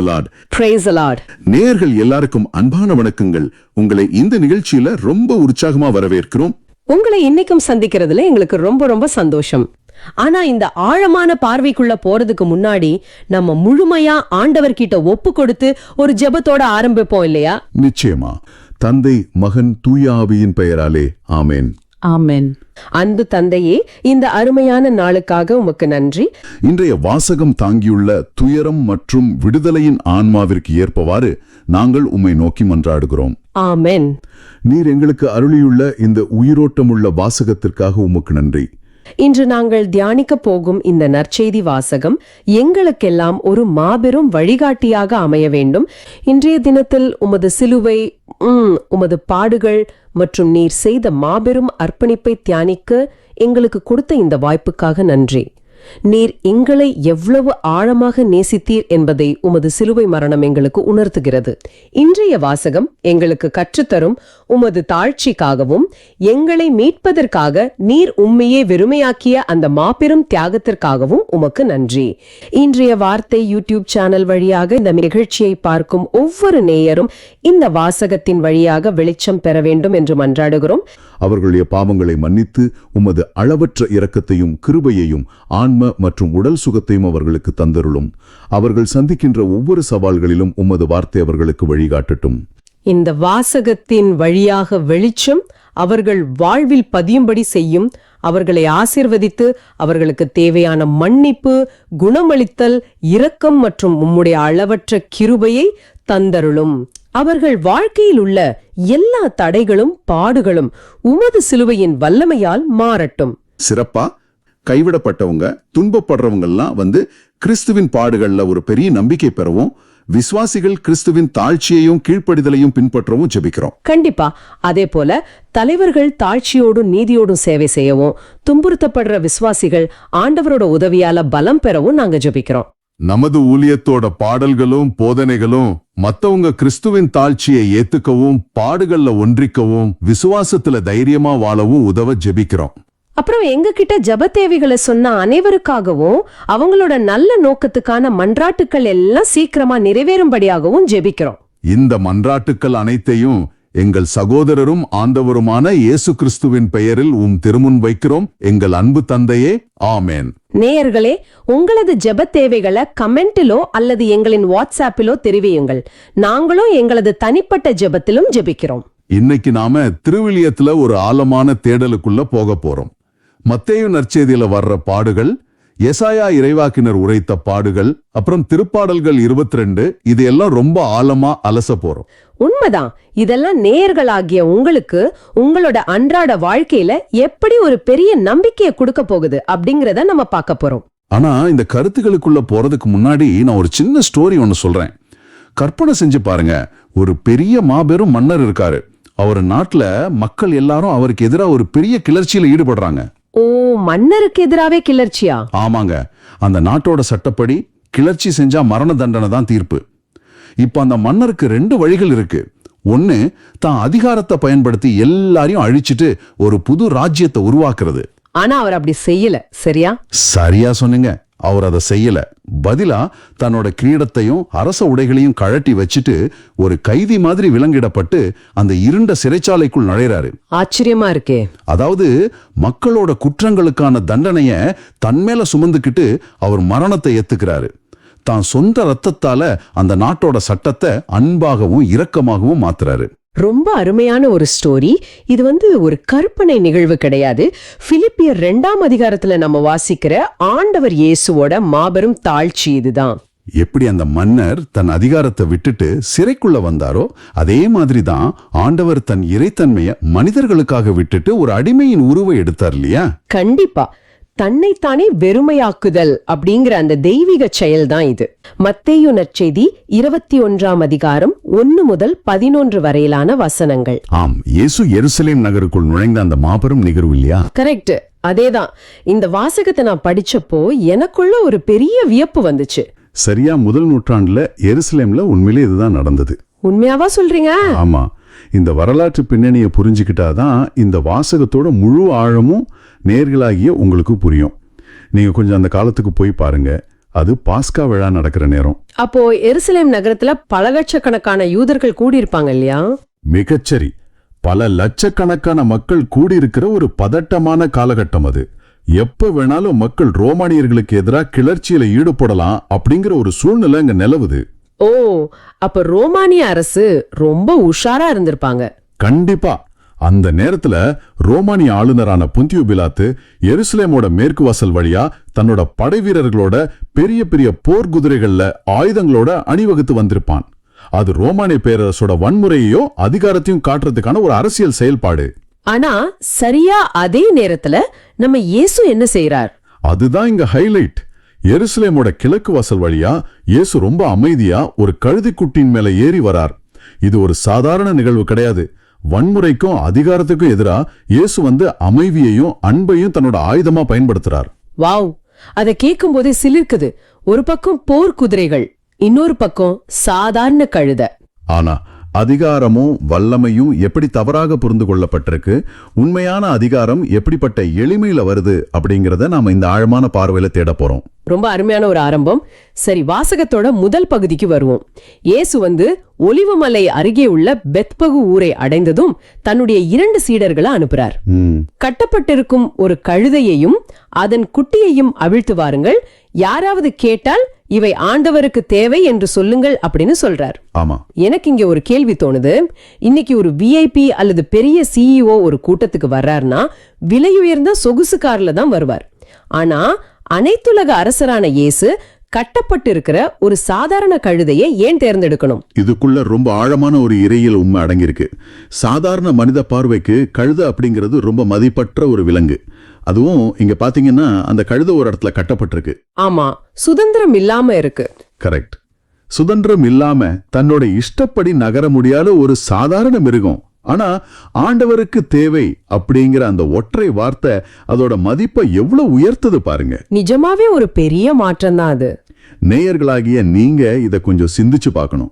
the Lord. Praise the Lord. நேயர்கள் எல்லாருக்கும் அன்பான வணக்கங்கள். உங்களை இந்த நிகழ்ச்சியில ரொம்ப உற்சாகமா வரவேற்கிறோம். உங்களை இன்னைக்கும் சந்திக்கிறதுல எங்களுக்கு ரொம்ப ரொம்ப சந்தோஷம். ஆனா இந்த ஆழமான பார்வைக்குள்ள போறதுக்கு முன்னாடி நம்ம முழுமையா ஆண்டவர்கிட்ட ஒப்பு கொடுத்து ஒரு ஜெபத்தோட ஆரம்பிப்போம் இல்லையா? நிச்சயமா. தந்தை, மகன், தூய ஆவியின் பெயராலே ஆமென். ஆமென். அன்பு தந்தையே, இந்த அருமையான நாளுக்காக உமக்கு நன்றி. இன்றைய வாசகம் தாங்கியுள்ள துயரம் மற்றும் விடுதலையின் ஆன்மாவிற்கு ஏற்பவாறு நாங்கள் உம்மை நோக்கி மன்றாடுகிறோம். ஆமென். நீர் எங்களுக்கு அருளியுள்ள இந்த உயிரோட்டமுள்ள வாசகத்திற்காக உமக்கு நன்றி. இன்று நாங்கள் தியானிக்க போகும் இந்த நற்செய்தி வாசகம் எங்களுக்கெல்லாம் ஒரு மாபெரும் வழிகாட்டியாக அமைய வேண்டும். இன்றைய தினத்தில் உமது சிலுவை, உமது பாடுகள் மற்றும் நீர் செய்த மாபெரும் அர்ப்பணிப்பை தியானிக்க எங்களுக்கு கொடுத்த இந்த வாய்ப்புக்காக நன்றி. நீர் எங்களை எவ்வளவு ஆழமாக நேசித்தீர் என்பதை உமது சிலுவை மரணம் எங்களுக்கு உணர்த்துகிறது. இன்றைய வாசகம் எங்களுக்கு கற்றுத்தரும் உமது தாழ்ச்சிக்காகவும் எங்களை மீட்பதற்காக நீர் உம்மையே வெறுமையாக்கிய அந்த மாபெரும் தியாகத்திற்காகவும் உமக்கு நன்றி. இன்றைய வார்த்தை யூடியூப் சேனல் வழியாக இந்த நிகழ்ச்சியை பார்க்கும் ஒவ்வொரு நேயரும் இந்த வாசகத்தின் வழியாக வெளிச்சம் பெற வேண்டும் என்று மன்றாடுகிறோம். அவர்களுடைய பாவங்களை மன்னித்து உமது அளவற்ற இரக்கத்தையும் கிருபையையும் ஆன்ம மற்றும் உடல் சுகத்தையும் அவர்களுக்கு தந்தருளும். அவர்கள் சந்திக்கின்ற ஒவ்வொரு சவால்களிலும் உமது வார்த்தை அவர்களுக்கு வழிகாட்டட்டும். இந்த வாசகத்தின் வழியாக வெளிச்சம் அவர்கள் வாழ்வில் பதியும்படி செய்யும். அவர்களை ஆசீர்வதித்து அவர்களுக்கு தேவையான மன்னிப்பு, குணமளித்தல், இரக்கம் மற்றும் உம்முடைய அளவற்ற கிருபையை தந்தருளும். அவர்கள் வாழ்க்கையில் உள்ள எல்லா தடைகளும் பாடுகளும் உமது சிலுவையின் வல்லமையால் மாறட்டும். சிறப்பா கைவிடப்பட்டவங்க, துன்பப்படுறவங்கெல்லாம் கிறிஸ்துவின் பாடுகள்ல ஒரு பெரிய நம்பிக்கை பெறவும், விசுவாசிகள் கிறிஸ்துவின் தாழ்ச்சியையும் கீழ்ப்படிதலையும் பின்பற்றவும் ஜெபிக்கிறோம். கண்டிப்பா. அதே போல தலைவர்கள் தாழ்ச்சியோடும் நீதியோடும் சேவை செய்யவும், துன்புறுத்தப்படுற விசுவாசிகள் ஆண்டவரோட உதவியால பலம் பெறவும் நாங்க ஜெபிக்கிறோம். நமது ஊழியத்தோட பாடல்களும் போதனைகளும் மத்தவங்க கிறிஸ்துவின் தாழ்ச்சியை ஏத்துக்கவும், பாடுகள்ல ஒன்றிக்கவும், விசுவாசத்துல தைரியமா வாழவும் உதவ ஜெபிக்கிறோம். அப்புறம் எங்க கிட்ட ஜெப தேவைகளை சொன்ன அனைவருக்காகவும் அவங்களோட நல்ல நோக்கத்துக்கான மன்றாட்டுக்கள் எல்லாம் சீக்கிரமா நிறைவேறும்படியாகவும் ஜெபிக்கிறோம். இந்த மன்றாட்டுக்கள் அனைத்தையும் எங்கள் சகோதரரும் ஆண்டவருமான இயேசு கிறிஸ்துவின் பெயரில் திருமுன் வைக்கிறோம், எங்கள் அன்பு தந்தையே. ஆமென். நேயர்களே, உங்களது ஜெப தேவைகளை கமெண்டிலோ அல்லது எங்களின் வாட்ஸ்ஆப்பிலோ தெரிவியுங்கள். நாங்களும் எங்களது தனிப்பட்ட ஜெபத்திலும் ஜெபிக்கிறோம். இன்னைக்கு நாம திருவிழியத்துல ஒரு ஆழமான தேடலுக்குள்ள போக போறோம். மத்தேயு நற்செய்தியில வர்ற பாடுகள், எசாயா இறைவாக்கினர் உரைத்த பாடுகள், அப்புறம் திருப்பாடல்கள் 22, இதையெல்லாம் ரொம்ப ஆழமா அலச போறோம். உண்மைதான். இதெல்லாம் நேயர்களாகிய உங்களுக்கு உங்களோட அன்றாட வாழ்க்கையில எப்படி ஒரு பெரிய நம்பிக்கையை கொடுக்க போகுது அப்படிங்கறத நம்ம பார்க்க போறோம். ஆனா இந்த கருத்துக்களுக்குள்ள போறதுக்கு முன்னாடி நான் ஒரு சின்ன ஸ்டோரி ஒன்னு சொல்றேன். கற்பனை செஞ்சு பாருங்க, ஒரு பெரிய மாபெரும் மன்னர் இருக்காரு. அவர் நாட்டுல மக்கள் எல்லாரும் அவருக்கு எதிராக ஒரு பெரிய கிளர்ச்சியில ஈடுபடுறாங்க. ஓ, மன்னருக்கு எதிராவே கிளர்ச்சியா? ஆமாங்க. அந்த நாட்டோட சட்டப்படி கிளர்ச்சி செஞ்சா மரண தண்டனை தான் தீர்ப்பு. இப்ப அந்த மன்னருக்கு 2 வழிகள் இருக்கு. ஒன்னு, தான் அதிகாரத்தை பயன்படுத்தி எல்லாரையும் அழிச்சிட்டு ஒரு புது ராஜ்யத்தை உருவாக்குறது. ஆனா அவர் அப்படி செய்யல. சரியா சொன்னீங்க. அவர் அதை செய்யல. பதிலா தன்னோட கிரீடத்தையும் அரச உடைகளையும் கழட்டி வச்சுட்டு ஒரு கைதி மாதிரி விலங்கிடப்பட்டு அந்த இருண்ட சிறைச்சாலைக்குள் நுழைறாரு. ஆச்சரியமா இருக்கே. அதாவது மக்களோட குற்றங்களுக்கான தண்டனைய தன்மேல சுமந்துக்கிட்டு அவர் மரணத்தை ஏத்துக்கிறாரு. தான் சொந்த ரத்தத்தால அந்த நாட்டோட சட்டத்தை அன்பாகவும் இரக்கமாகவும் மாத்துறாரு. ரொம்ப அருமையான ஒரு ஸ்டோரி. இது ஒரு கற்பனை நிகழ்வு கிடையாது. பிலிப்பியர் 2ஆம் அதிகாரத்துல நம்ம வாசிக்கிற ஆண்டவர் இயேசுவோட மாபெரும் தாழ்ச்சி இதுதான். எப்படி அந்த மன்னர் தன் அதிகாரத்தை விட்டுட்டு சிறைக்குள்ள வந்தாரோ அதே மாதிரிதான் ஆண்டவர் தன் இறைத்தன்மைய மனிதர்களுக்காக விட்டுட்டு ஒரு அடிமையின் உருவை எடுத்தார் இல்லையா? கண்டிப்பா. தன்னைத்தானே வெறுமையாக்குதல் அப்படிங்கிற அந்த தெய்வீக செயல் தான் இது. மத்தேயு நற்செய்தி 21ஆம் அதிகாரம் 1 முதல் 11 வரையிலான வசனங்கள். ஆம், இயேசு எருசலேம் நகருக்குள் நுழைந்த அந்த மாபெரும் நிகழ்வு இல்லையா? கரெக்ட். அதேதான். இந்த வாசகத்தை நான் படிச்சப்போ எனக்குள்ள ஒரு பெரிய வியப்பு வந்துச்சு. சரியா, முதல் நூற்றாண்டுல எருசலேம்ல உண்மையிலே இதுதான் நடந்தது. உண்மையாவா சொல்றீங்க? ஆமா. இந்த வரலாற்று பின்னணியை புரிஞ்சுக்கிட்டாதான் இந்த வாசகத்தோட முழு ஆழமும் நேர்களாகிய உங்களுக்கு புரியும். நீங்க கொஞ்சம் அந்த காலத்துக்கு போய் பாருங்க. அது பாஸ்கா விழா நடக்கிற நேரம். அப்போ எருசலேம் நகரத்துல பல லட்சக்கணக்கான யூதர்கள் கூடியிருப்பாங்க இல்லையா? மிகச்சரி. பல லட்சக்கணக்கான மக்கள் கூடியிருக்கிற ஒரு பதட்டமான காலகட்டம் அது. எப்ப வேணாலும் மக்கள் ரோமானியர்களுக்கு எதிராக கிளர்ச்சியில ஈடுபடலாம் அப்படிங்கிற ஒரு சூழ்நிலை அங்க நிலவுது. ஓ, அப்ப ரோமானிய அரசு ரொம்ப உஷாரா இருந்திருப்பாங்க. கண்டிப்பா. அந்த நேரத்துல ரோமானிய ஆளுநரான புந்தியு பிலாத்து எருசலேமோட மேற்கு வாசல் வழியா தன்னோட படை வீரர்களோட பெரிய பெரிய போர்க்குதிரைகள்ல ஆயுதங்களோட அணிவகுத்து வந்திருப்பான். அது ரோமானிய பேரரசோட வன்முறையோ அதிகாரத்தையும் காட்டுறதுக்கான ஒரு அரசியல் செயல்பாடு. ஆனா சரியா அதே நேரத்துல நம்ம இயேசு என்ன செய்யறார்? அதுதான் இங்க ஹைலைட். எருசலேமோட கிழக்கு வாசல் வழியா இயேசு ரொம்ப அமைதியா ஒரு கழுதைக்குட்டியின் மேல ஏறி வரார். இது ஒரு சாதாரண நிகழ்வு கிடையாது. வன்முறைக்கும் அதிகாரத்துக்கும் எதிரா இயேசு அமைதியையும் அன்பையும் தன்னோட ஆயுதமா பயன்படுத்துறார். வாவ், அதை கேட்கும் போதே சிலிர்க்குது. ஒரு பக்கம் போர் குதிரைகள், இன்னொரு பக்கம் சாதாரண கழுதை. ஆனா அதிகாரமும் வல்லமையும் எப்படி தவறாக புரிந்து கொள்ளப்பட்டிருக்கு, உண்மையான அதிகாரம் எப்படிப்பட்ட எளிமையில வருது அப்படிங்கறத நாம இந்த ஆழமான பார்வையில தேட போறோம். ரொம்ப அருமையான ஒரு ஆரம்பம். சரி, வாசகத்தோட முதல் பகுதிக்கு வருவோம். இயேசு ஒலிவமலை அருகே உள்ள பெத்பகு ஊரை அடைந்ததும் தன்னுடைய 2 சீடர்களை அனுப்புறார். கட்டப்பட்டிருக்கும் ஒரு கழுதையையும் அதன் குட்டியையும் அவிழ்த்து வாருங்கள், யாராவது கேட்டால் இவை ஆண்டவருக்கு தேவை என்று சொல்லுங்கள் அப்படின்னு சொல்றார். ஆமா, எனக்கு இங்க ஒரு கேள்வி தோணுது. இன்னைக்கு ஒரு விஐபி அல்லது பெரிய சிஇஓ ஒரு கூட்டத்துக்கு வர்றாருன்னா விலையுயர்ந்த சொகுசு கார்ல தான் வருவார். ஆனா அனைத்துலக அரசரான இயேசு கட்டப்பட்டு இருக்கிற ஒரு சாதாரண கழுதையை ஏன் தேர்ந்தெடுக்கணும்? இதுக்குள்ள ரொம்ப ஆழமான ஒரு இறையியல் உண்மை அடங்கியிருக்கு. சாதாரண மனித பார்வைக்கு கழுதை அப்படிங்கிறது ரொம்ப மதிப்பற்ற ஒரு விலங்கு. அதுவும் இங்க பாத்தீங்கன்னா அந்த கழுதை ஒரு இடத்துல கட்டப்பட்டிருக்கு. ஆமா, சுதந்திரம் இல்லாம இருக்கு. கரெக்ட். சுதந்திரம் இல்லாம தன்னோட இஷ்டப்படி நகர முடியாத ஒரு சாதாரண மிருகம். ஆனா ஆண்டவருக்கு தேவை அப்படிங்கிற அந்த ஒற்றை வார்த்தை அதோட மதிப்பை எவ்வளவு உயர்த்தது பாருங்க. நிஜமாவே ஒரு பெரிய மாற்றம் தான் அது. நேயர்களாகிய நீங்க இத கொஞ்சம் சிந்திச்சு பார்க்கணும்.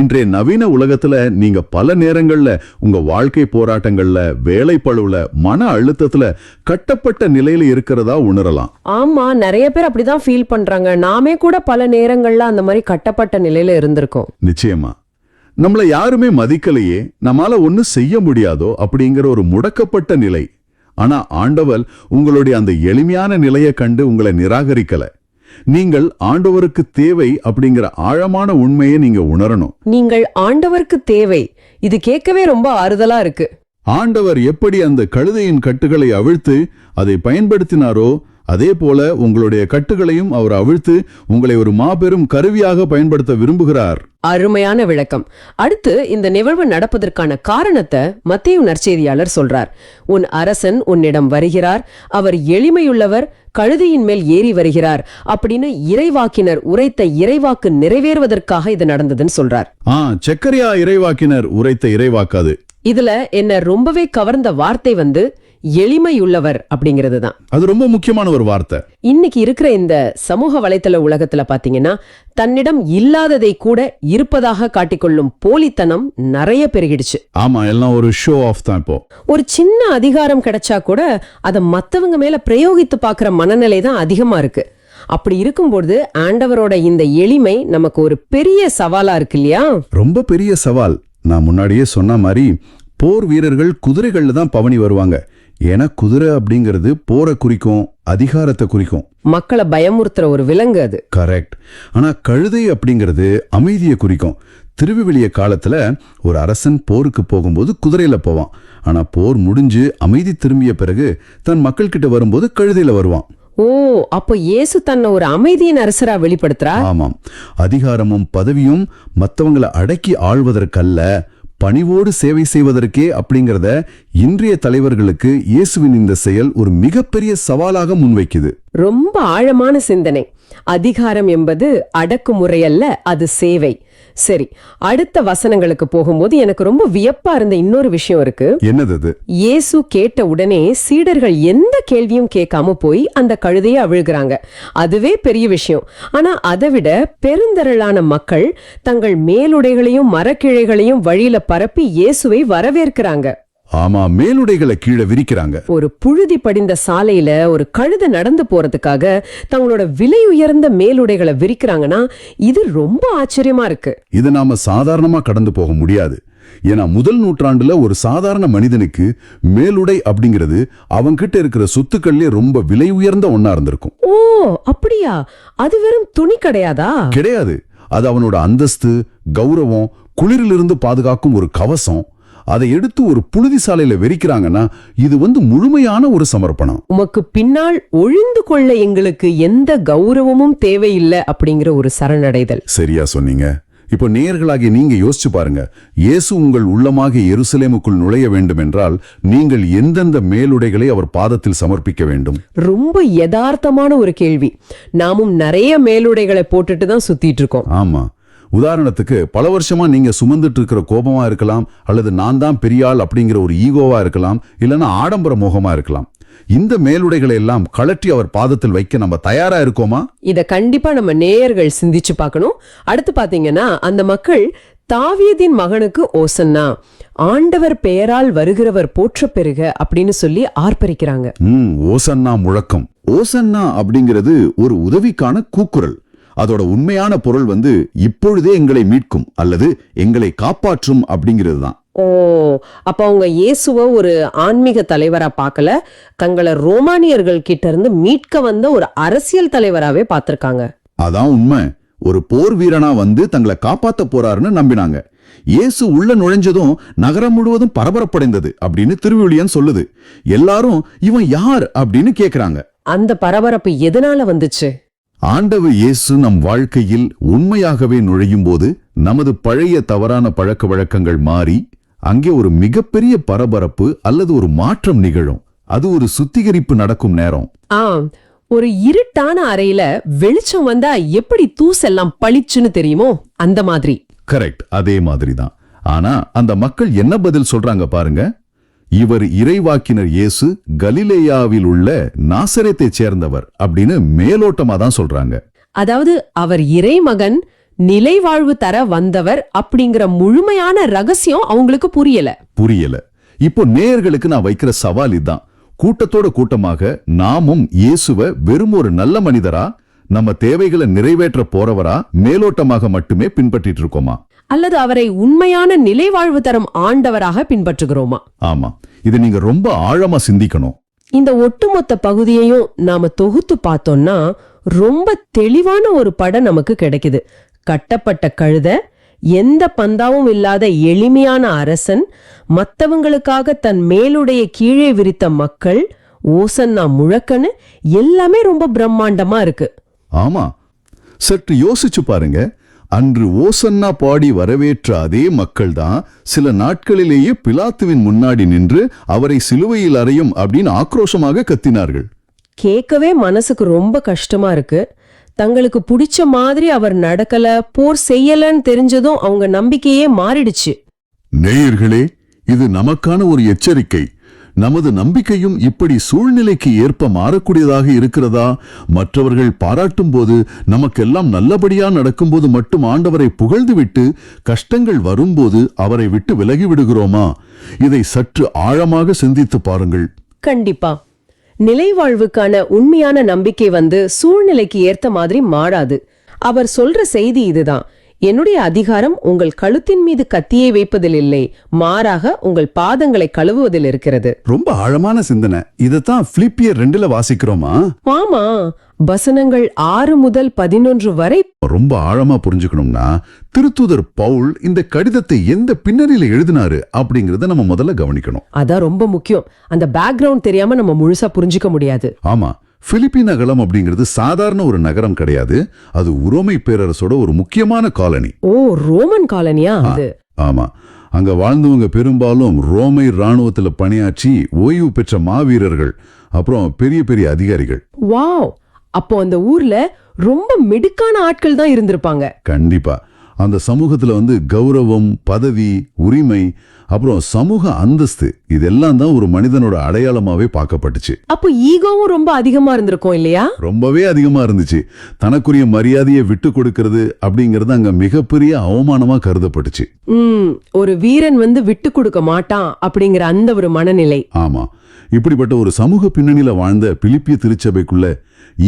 இன்றைய நவீன உலகத்துல நீங்க பல நேரங்கள்ல உங்க வாழ்க்கை போராட்டங்கள்ல, வேலை பளுவுல, மன அழுத்தத்துல கட்டப்பட்ட நிலையில இருக்கிறதா உணரலாம். ஆமா, நிறைய பேர் அப்படிதான் ஃபீல் பண்றாங்க. நாமே கூட பல நேரங்கள்ல அந்த மாதிரி கட்டப்பட்ட நிலையில இருந்திருக்கோம். நிச்சயமா. நம்மள யாருமே மதிக்கலையே, நம்மால ஒன்னும் செய்ய முடியாதோ அப்படிங்கிற ஒரு முடக்கப்பட்ட நிலை. ஆனா ஆண்டவர் உங்களுடைய அந்த எளிமையான நிலையை கண்டு உங்களை நிராகரிக்கல. நீங்கள் ஆண்டவருக்கு தேவை அப்படிங்கிற ஆழமான உண்மையை நீங்க உணரணும். நீங்கள் ஆண்டவருக்கு தேவை, இது கேட்கவே ரொம்ப ஆறுதலா இருக்கு. ஆண்டவர் எப்படி அந்த கழுதையின் கட்டுகளை அவிழ்த்து அதை பயன்படுத்தினாரோ அதே போல உங்களுடைய கட்டுகளையும் அவர் அவிழ்த்து உங்களை ஒரு மாபெரும் கருவியாக பயன்படுத்த விரும்புகிறார். அருமையான விளக்கம். அடுத்து இந்த நிகழ்வு நடப்பதற்கான காரணத்தை மத்தேயு நற்செய்தியாளர் சொல்றார். உன் அரசன் உன்னிடம் வருகிறார், அவர் எளிமையுள்ளவர், கழுதையின் மேல் ஏறி வருகிறார் அப்படின்னு இறைவாக்கினர் உரைத்த இறைவாக்கு நிறைவேறுவதற்காக இது நடந்ததுன்னு சொல்றார். செக்கரியா இறைவாக்கினர் உரைத்த இறைவாக்காது. இதுல என்ன ரொம்பவே கவர்ந்த வார்த்தை எளிமையுள்ளவர் அப்படிங்கிறது தான். அது ரொம்ப முக்கியமான ஒரு வார்த்தை. இன்னைக்கு இருக்கிற இந்த சமூக வலைத்தள உலகத்துல பாத்தீங்கன்னா தன்னிடம் இல்லாததை கூட இருப்பதாக காட்டிக்கொள்ளும் போலித்தனம் நிறைய பெருகிடுச்சு. ஆமா, எல்லாம் ஒரு ஷோ ஆஃப் தான். இப்போ ஒரு சின்ன அதிகாரம் கிடைச்சா கூட அதை மத்தவங்க மேல பிரயோகித்து பாக்குற மனநிலை தான் அதிகமா இருக்கு. அப்படி இருக்கும்போது ஆண்டவரோட இந்த எளிமை நமக்கு ஒரு பெரிய சவாலா இருக்கு இல்லையா? ரொம்ப பெரிய சவால். நான் முன்னாடியே சொன்ன மாதிரி போர் வீரர்கள் குதிரைகள்ல தான் பவனி வருவாங்க. ஏன்னா குதிரை அப்படிங்கிறது போரை குறிக்கும், அதிகாரத்தை குறிக்கும், மக்களை பயமுறுத்துற ஒரு விலங்கு அது. கரெக்ட். ஆனா கழுதை அப்படிங்கிறது அமைதியை குறிக்கும். திருவிவிலிய காலத்துல ஒரு அரசன் போருக்கு போகும்போது குதிரையில போவான். ஆனா போர் முடிஞ்சு அமைதி திரும்பிய பிறகு தன் மக்கள் கிட்ட வரும்போது கழுதையில வருவான். ஓ, அப்போ இயேசு தன்னை ஒரு அமைதியின் அரசரா வெளிப்படுத்துறா? ஆமாம். அதிகாரமும் பதவியும் மற்றவங்களை அடக்கி ஆள்வதற்கல்ல, பணிவோடு சேவை செய்வதற்கே அப்படிங்கிறத இன்றைய தலைவர்களுக்கு இயேசுவின் இந்த செயல் ஒரு மிகப்பெரிய சவாலாக முன்வைக்குது. ரொம்ப ஆழமான சிந்தனை. அதிகாரம் என்பது அடக்குமுறை அல்ல, அது சேவை. சரி, அடுத்த வசனங்களுக்கு போகும்போது எனக்கு ரொம்ப வியப்பா இருந்த இன்னொரு விஷயம் இருக்கு. என்னது? இயேசு கேட்ட உடனே சீடர்கள் எந்த கேள்வியும் கேட்காம போய் அந்த கழுதையை அவிழ்கிறாங்க. அதுவே பெரிய விஷயம். ஆனா அதை விட பெருந்திரளான மக்கள் தங்கள் மேலுடைகளையும் மரக்கிளைகளையும் வழியில பரப்பி இயேசுவை வரவேற்கிறாங்க. ஆமா, மேலுடைகளை கீழே விரிக்கிறாங்க. ஒரு புழுதி படிந்த சாலையில ஒரு கழுதை நடந்து போறதுக்காக தங்களோட விலை உயர்ந்த மேலுடைகளை விரிக்கிறாங்கன்னா இது ரொம்ப ஆச்சரியமா இருக்கு. இதை நாம சாதாரணமா கடந்து போக முடியாது. ஏன்னா முதல் நூற்றாண்டுல ஒரு சாதாரண மனிதனுக்கு மேலுடை அப்படிங்கிறது அவன்கிட்ட இருக்கிற சொத்துக்கள்லயே ரொம்ப விலை உயர்ந்த ஒன்னா இருந்திருக்கும். ஓ அப்படியா? அது வெறும் துணி கிடையாதா? கிடையாது. அது அவனோட அந்தஸ்து, கௌரவம், குளிரிலிருந்து பாதுகாக்கும் ஒரு கவசம். அதை எடுத்து ஒரு புழுதி சாலையில வெறிக்கிறாங்கன்னா இது முழுமையான ஒரு சமர்ப்பணம். உமக்கு பின்னால் ஒழிந்து கொள்ள எங்களுக்கு எந்த கௌரவமும் தேவையில்லை அப்படிங்கிற ஒரு சரணடைதல். சரியா சொன்னீங்க. இப்போ நேயர்களாகிய நீங்க யோசிச்சு பாருங்க. இயேசு உங்கள் உள்ளமாக எருசலேமுக்குள் நுழைய வேண்டும் என்றால் நீங்கள் எந்தெந்த மேலுடைகளை அவர் பாதத்தில் சமர்ப்பிக்க வேண்டும்? ரொம்ப யதார்த்தமான ஒரு கேள்வி. நாமும் நிறைய மேலுடைகளை போட்டுட்டு தான் சுத்திட்டு இருக்கோம். ஆமா. உதாரணத்துக்கு பல வருஷமா நீங்க சுமந்துட்டு இருக்கிற கோபமா இருக்கலாம், அல்லது நான் தான் பெரியாள் அப்படிங்கிற ஒரு ஈகோவா இருக்கலாம், இல்லைன்னா ஆடம்பர மோகமா இருக்கலாம். இந்த மேலுடைகளை எல்லாம் கழற்றி அவர் பாதத்தில் வைக்க நம்ம தயாரா இருக்கோமா? இத கண்டிப்பா நம்ம நேயர்கள் சிந்திச்சு பார்க்கணும். அடுத்து பாத்தீங்கன்னா அந்த மக்கள் தாவீதின் மகனுக்கு ஓசன்னா, ஆண்டவர் பெயரால் வருகிறவர் போற்ற பெறுக அப்படின்னு சொல்லி ஆர்ப்பரிக்கிறாங்க. ஓசன்னா முழக்கம். ஓசன்னா அப்படிங்கிறது ஒரு உதவிக்கான கூக்குரல். அதோட உண்மையான பொருள் இப்பொழுதே எங்களை மீட்கும் அல்லது எங்களை காப்பாற்றும் அப்படிங்கிறது தான். ஓ, அப்ப அவங்க இயேசுவ ஒரு ஆன்மீக தலைவரா பார்க்கல, தங்களை ரோமானியர்கள் கிட்ட இருந்து மீட்க வந்த ஒரு அரசியல் தலைவராவே பார்த்திருக்காங்க. அதான் உண்மை. ஒரு போர் வீரனா தங்களை காப்பாத்த போறாருன்னு நம்பினாங்க. இயேசு உள்ள நுழைஞ்சதும் நகரம் முழுவதும் பரபரப்படைந்தது அப்படின்னு திருவிழியன் சொல்லுது. எல்லாரும் இவன் யார் அப்படின்னு கேக்குறாங்க. அந்த பரபரப்பு எதனால வந்துச்சு? ஆண்டவர் இயேசு நம் வாழ்க்கையில் உண்மையாகவே நுழையும் போது நமது பழைய தவறான பழக்க வழக்கங்கள் மாறி அங்கே ஒரு மிகப்பெரிய பரபரப்பு அல்லது ஒரு மாற்றம் நிகழும். அது ஒரு சுத்திகரிப்பு நடக்கும் நேரம். ஒரு இருட்டான அறையில வெளிச்சம் வந்தா எப்படி தூசெல்லாம் பளிச்சுன்னு தெரியுமோ அந்த மாதிரி. கரெக்ட், அதே மாதிரிதான். ஆனா அந்த மக்கள் என்ன பதில் சொல்றாங்க பாருங்க. இவர் இறைவாக்கினர் இயேசு கலிலேயாவில் உள்ள நாசரேத்தை சேர்ந்தவர் அப்படின்னு மேலோட்டமா தான் சொல்றாங்க. அதாவது அவர் இறைமகன், நிலை வாழ்வு தர வந்தவர் அப்படிங்கிற முழுமையான ரகசியம் அவங்களுக்கு புரியல. இப்போ நேயர்களுக்கு நான் வைக்கிற சவால் இதுதான். கூட்டத்தோட கூட்டமாக நாமும் இயேசுவை வெறும் ஒரு நல்ல மனிதரா, நம்ம தேவைகளை நிறைவேற்ற போறவரா மேலோட்டமாக மட்டுமே பின்பற்றிட்டு இருக்கோமா, அல்லது அவரை உண்மையான நிலை வாழ்வு தரும் ஆண்டவராக பின்பற்றுகிறோமா? ஆமா, இதை நீங்க ரொம்ப ஆழமா சிந்திக்கணும். இந்த ஒட்டுமொத்த பகுதியையும் நாம தொகுத்து பார்த்தோம்னா ரொம்ப தெளிவான ஒரு படம் நமக்கு கிடைக்குது. கட்டப்பட்ட கழுதை, எந்த பந்தாவும் இல்லாத எளிமையான அரசன், மத்தவங்களுக்காக தன் மேலுடைய கீழே விரித்த மக்கள், ஓசன்னா முழக்கன்னு எல்லாமே ரொம்ப பிரம்மாண்டமா இருக்கு. ஆமா, சற்று யோசிச்சு பாருங்க. அன்று ஓசன்னா பாடி வரவேற்ற அதே மக்கள்தான் சில நாட்களிலேயே பிலாத்துவின் முன்னாடி நின்று அவரை சிலுவையில் அறையும் அப்படின்னு ஆக்ரோஷமாக கத்தினார்கள். கேட்கவே மனசுக்கு ரொம்ப கஷ்டமா இருக்கு. தங்களுக்கு பிடிச்ச மாதிரி அவர் நடக்கல, போர் செய்யலன்னு தெரிஞ்சதும் அவங்க நம்பிக்கையே மாறிடுச்சு. நேயர்களே, இது நமக்கான ஒரு எச்சரிக்கை. நமது நம்பிக்கையும் இப்படி சூழ்நிலைக்கு ஏற்ப மாறக்கூடியதாக இருக்கிறதா? மற்றவர்கள் பாராட்டும் போது, நமக்கெல்லாம் நல்லபடியா நடக்கும்போது மட்டும் ஆண்டவரை புகழ்ந்துவிட்டு கஷ்டங்கள் வரும்போது அவரை விட்டு விலகி விடுகிறோமா? இதை சற்று ஆழமாக சிந்தித்து பாருங்கள். கண்டிப்பா. நிலை வாழ்வுக்கான உண்மையான நம்பிக்கை சூழ்நிலைக்கு ஏற்ற மாதிரி மாறாது. அவர் சொல்ற செய்தி இதுதான். என்னுடைய அதிகாரம் உங்கள் கழுத்தின் மீது கத்தியை வைப்பதில் இல்லை, மாறாக உங்கள் பாதங்களை கழுவுவதில் இருக்கிறது. ரொம்ப ஆழமான சிந்தனை. இதத்தான் பிலிப்பியர் 2 வாசிக்கிறோமா? ஆமா, வசனங்கள் 6 முதல் 11 வரை. ரொம்ப ஆழமா புரிஞ்சுக்கணும்னா திருத்தூதர் பவுல் இந்த கடிதத்தை எந்த பின்னணியில எழுதினாரு அப்படிங்கறத நம்ம முதல்ல கவனிக்கணும். அதான் ரொம்ப முக்கியம். அந்த பேக்ரவுண்ட் தெரியாம நம்ம முழுசா புரிஞ்சுக்க முடியாது. ஆமா, பிலிப்பி நகரம் அப்படிங்கிறது சாதாரண ஒரு நகரம் கிடையாது. அது உரோமை பேரரசோட ஒரு முக்கியமான காலனி. ஓ, ரோமன் காலனியா அது? ஆமா, அங்க வாழ்ந்தவங்க பெரும்பாலும் ரோமை ராணுவத்துல பணியாற்றி ஓய்வு பெற்ற மாவீரர்கள், அப்புறம் பெரிய பெரிய அதிகாரிகள். வாவ், அப்போ அந்த ஊர்ல ரொம்ப மிடுக்கான ஆட்கள் தான் இருந்திருப்பாங்க. கண்டிப்பா. அந்த சமூகத்துல கௌரவம், பதவி, உரிமை, அப்புறம் சமூக அந்தஸ்து, இதெல்லாம் தான் ஒரு மனிதனோட அடையாளமாவே பார்க்கப்பட்டுச்சு. அப்போ ஈகோவும் ரொம்ப அதிகமா இருந்திருக்கும் இல்லையா? ரொம்பவே அதிகமா இருந்துச்சு. தனக்குரிய மரியாதையை விட்டு கொடுக்கிறது அப்படிங்கறது அங்க மிகப்பெரிய அவமானமா கருதப்பட்டுச்சு. ஒரு வீரன் விட்டு கொடுக்க மாட்டான் அப்படிங்கிற அந்த ஒரு மனநிலை. ஆமா, இப்படிப்பட்ட ஒரு சமூக பின்னணியில வாழ்ந்த பிலிப்பிய திருச்சபைக்குள்ள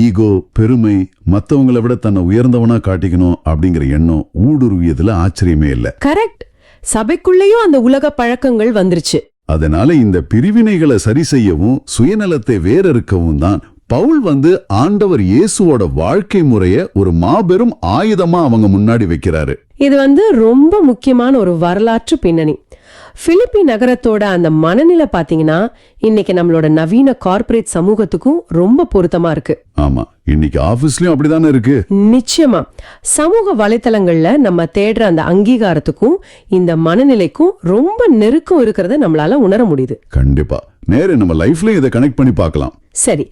ஈகோ, பெருமை, மத்தவங்களை விட தன்னை உயர்ந்தவனா காட்டிக்கணும் அப்படிங்கிற எண்ணம் ஊடுருவியதுல ஆச்சரியமே இல்ல. கரெக்ட். சபைக்குள்ளேயும் அந்த உலக பழக்கங்கள் வந்துருச்சு. அதனால இந்த பிரிவினைகளை சரி செய்யவும் சுயநலத்தை வேறறுக்கவும் தான் பவுல் ஆண்டவர் இயேசுவோட வாழ்க்கை முறைய ஒரு மாபெரும் ஆயுதமா அவங்க முன்னாடி வைக்கிறாரு. இது ரொம்ப முக்கியமான ஒரு வரலாற்று பின்னணி. பிலிப்பி நகரத்தோட அந்த மனநிலை பாத்தீங்கன்னா இன்னைக்கு நம்மளோட நவீன கார்ப்பரேட் சமூகத்துக்கும் ரொம்ப பொருத்தமா இருக்கு. ஆமா, இன்னைக்கு ஆபீஸ்லயும் அப்படிதானே இருக்கு. நிச்சயமா. சமூக வலைத்தளங்கள்ல நம்ம தேடுற அந்த அங்கீகாரத்துக்கும் இந்த மனநிலைக்கும் ரொம்ப நெருக்கம் இருக்கிறத நம்மளால உணர முடியுது. கண்டிப்பா. நேரே நம்ம லைஃப்லயும் இதை கனெக்ட் பண்ணி பார்க்கலாம். சரி,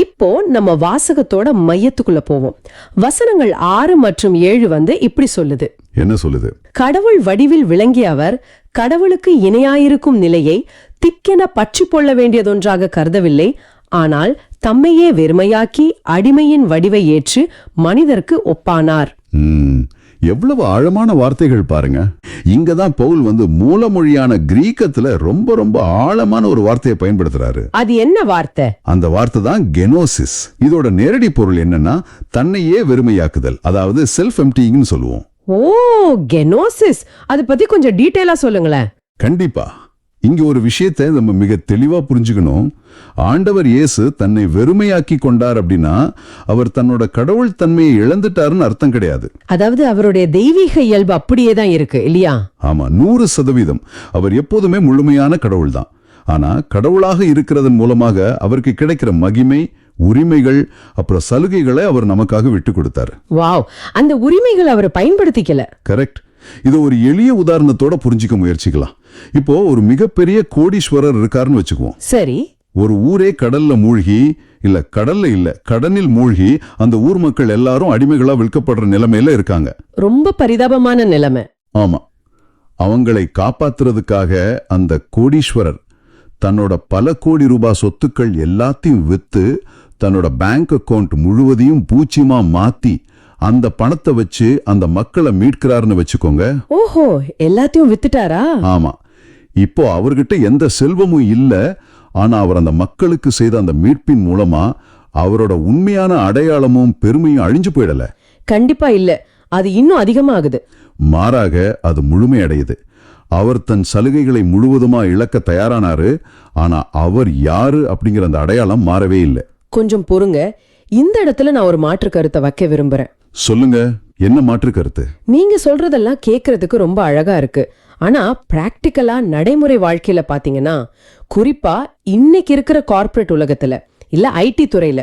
இப்போ நம்ம வாசகத்தோட மையத்துக்குள்ள போவோம். வசனங்கள் 6 மற்றும் 7 இப்படி சொல்லுது. என்ன சொல்லுது? கடவுள் வடிவில் விளங்கிய அவர் கடவுளுக்கு இணையாயிருக்கும் நிலையை திக்கென பற்றி கொள்ள வேண்டியதொன்றாக கருதவில்லை. ஆனால் தம்மையே வெறுமையாக்கி அடிமையின் வடிவை ஏற்று மனிதருக்கு ஒப்பானார். எவ்வளவு ஆழமான வார்த்தைகள் பாருங்க. இங்கதான் பவுல் மூலமொழியான கிரீக்கத்துல ரொம்ப ரொம்ப ஆழமான ஒரு வார்த்தையை பயன்படுத்துறாரு. அது என்ன வார்த்தை? அந்த வார்த்தை தான் கெனோசிஸ். இதோட நேரடி பொருள் என்னன்னா தன்னையே வெறுமையாக்குதல், அதாவது செல்ஃப் எம்ப்டிங்னு சொல்லுவோம். ஓ, கெனோசிஸ். அது பத்தி கொஞ்சம் டீடைலா சொல்லுங்களேன். கண்டிப்பா. இங்க ஒரு விஷயத்தை நம்ம மிக தெளிவா புரிஞ்சுக்கணும். ஆண்டவர் இயேசு தன்னை வெறுமையாக்கி கொண்டார் அப்படின்னா அவர் தன்னோட கடவுள் தன்மையை இழந்துட்டாருன்னு அர்த்தம் கிடையாது. அதாவது அவருடைய தெய்வீக இயல்பு அப்படியே தான் இருக்கு இல்லையா? ஆமா, 100% அவர் எப்போதுமே முழுமையான கடவுள் தான். ஆனா கடவுளாக இருக்கிறதன் மூலமாக அவருக்கு கிடைக்கிற மகிமை, உரிமைகள், அப்புறம் சலுகைகளை அவர் நமக்காக விட்டு கொடுத்தாரு. வாவ், அந்த உரிமைகளை அவர் பயன்படுத்திக்கல. கரெக்ட். இது ஒரு எளிய உதாரணத்தோட புரிஞ்சிக்க முயற்சிக்கலாம். இப்போ ஒரு மிகப்பெரிய கோடீஸ்வரர் இருக்காருன்னு வச்சுக்குவோம். சரி. ஒரு ஊரே கடல்ல மூழ்கி, கடனில் மூழ்கி அந்த ஊர் மக்கள் எல்லாரும் அடிமைகளா விற்கப்படுற நிலைமையில இருக்காங்க. ரொம்ப பரிதாபமான நிலைமை. ஆமா, அவங்களை காப்பாத்துறதுக்காக அந்த கோடீஸ்வரர் தன்னோட பல கோடி ரூபாய் சொத்துக்கள் எல்லாத்தையும் வித்து தன்னோட பேங்க் அக்கவுண்ட் முழுவதையும் பூச்சியமா மாத்தி அந்த பணத்தை வச்சு அந்த மக்களை மீட்கிறாருன்னு வச்சுக்கோங்க. ஓஹோ, எல்லாத்தையும் வித்துட்டாரா? ஆமா. இப்போ அவர்கிட்ட எந்த செல்வமும் இல்ல. ஆனா அவர் அந்த மக்களுக்கு செய்த அந்த மீட்பின் மூலமா அவரோட உண்மையான அடையாளமும் பெருமையும் அழிஞ்சு போயிடல. கண்டிப்பா இல்ல, அது இன்னும் அதிகமாகுது. மாறாக அது முழுமையடையுது. அவர் தன் சலுகைகளை முழுவதுமா இழக்க தயாரானாரு. ஆனா அவர் யாரு அப்படிங்கிற அந்த அடையாளம் மாறவே இல்லை. கொஞ்சம் பொறுங்க, இந்த இடத்துல நான் ஒரு மாற்று கருத்தை வைக்க விரும்புறேன். சொல்லுங்க, என்ன மாற்று கருத்து? நீங்க சொல்றதெல்லாம் கேக்குறதுக்கு ரொம்ப அழகா இருக்கு. ஆனா பிராக்டிக்கலா நடைமுறை வாழ்க்கையில பாத்தீங்கன்னா, குறிப்பா இன்னைக்கு இருக்கிற கார்ப்பரேட் உலகத்துல இல்ல ஐடி துறையில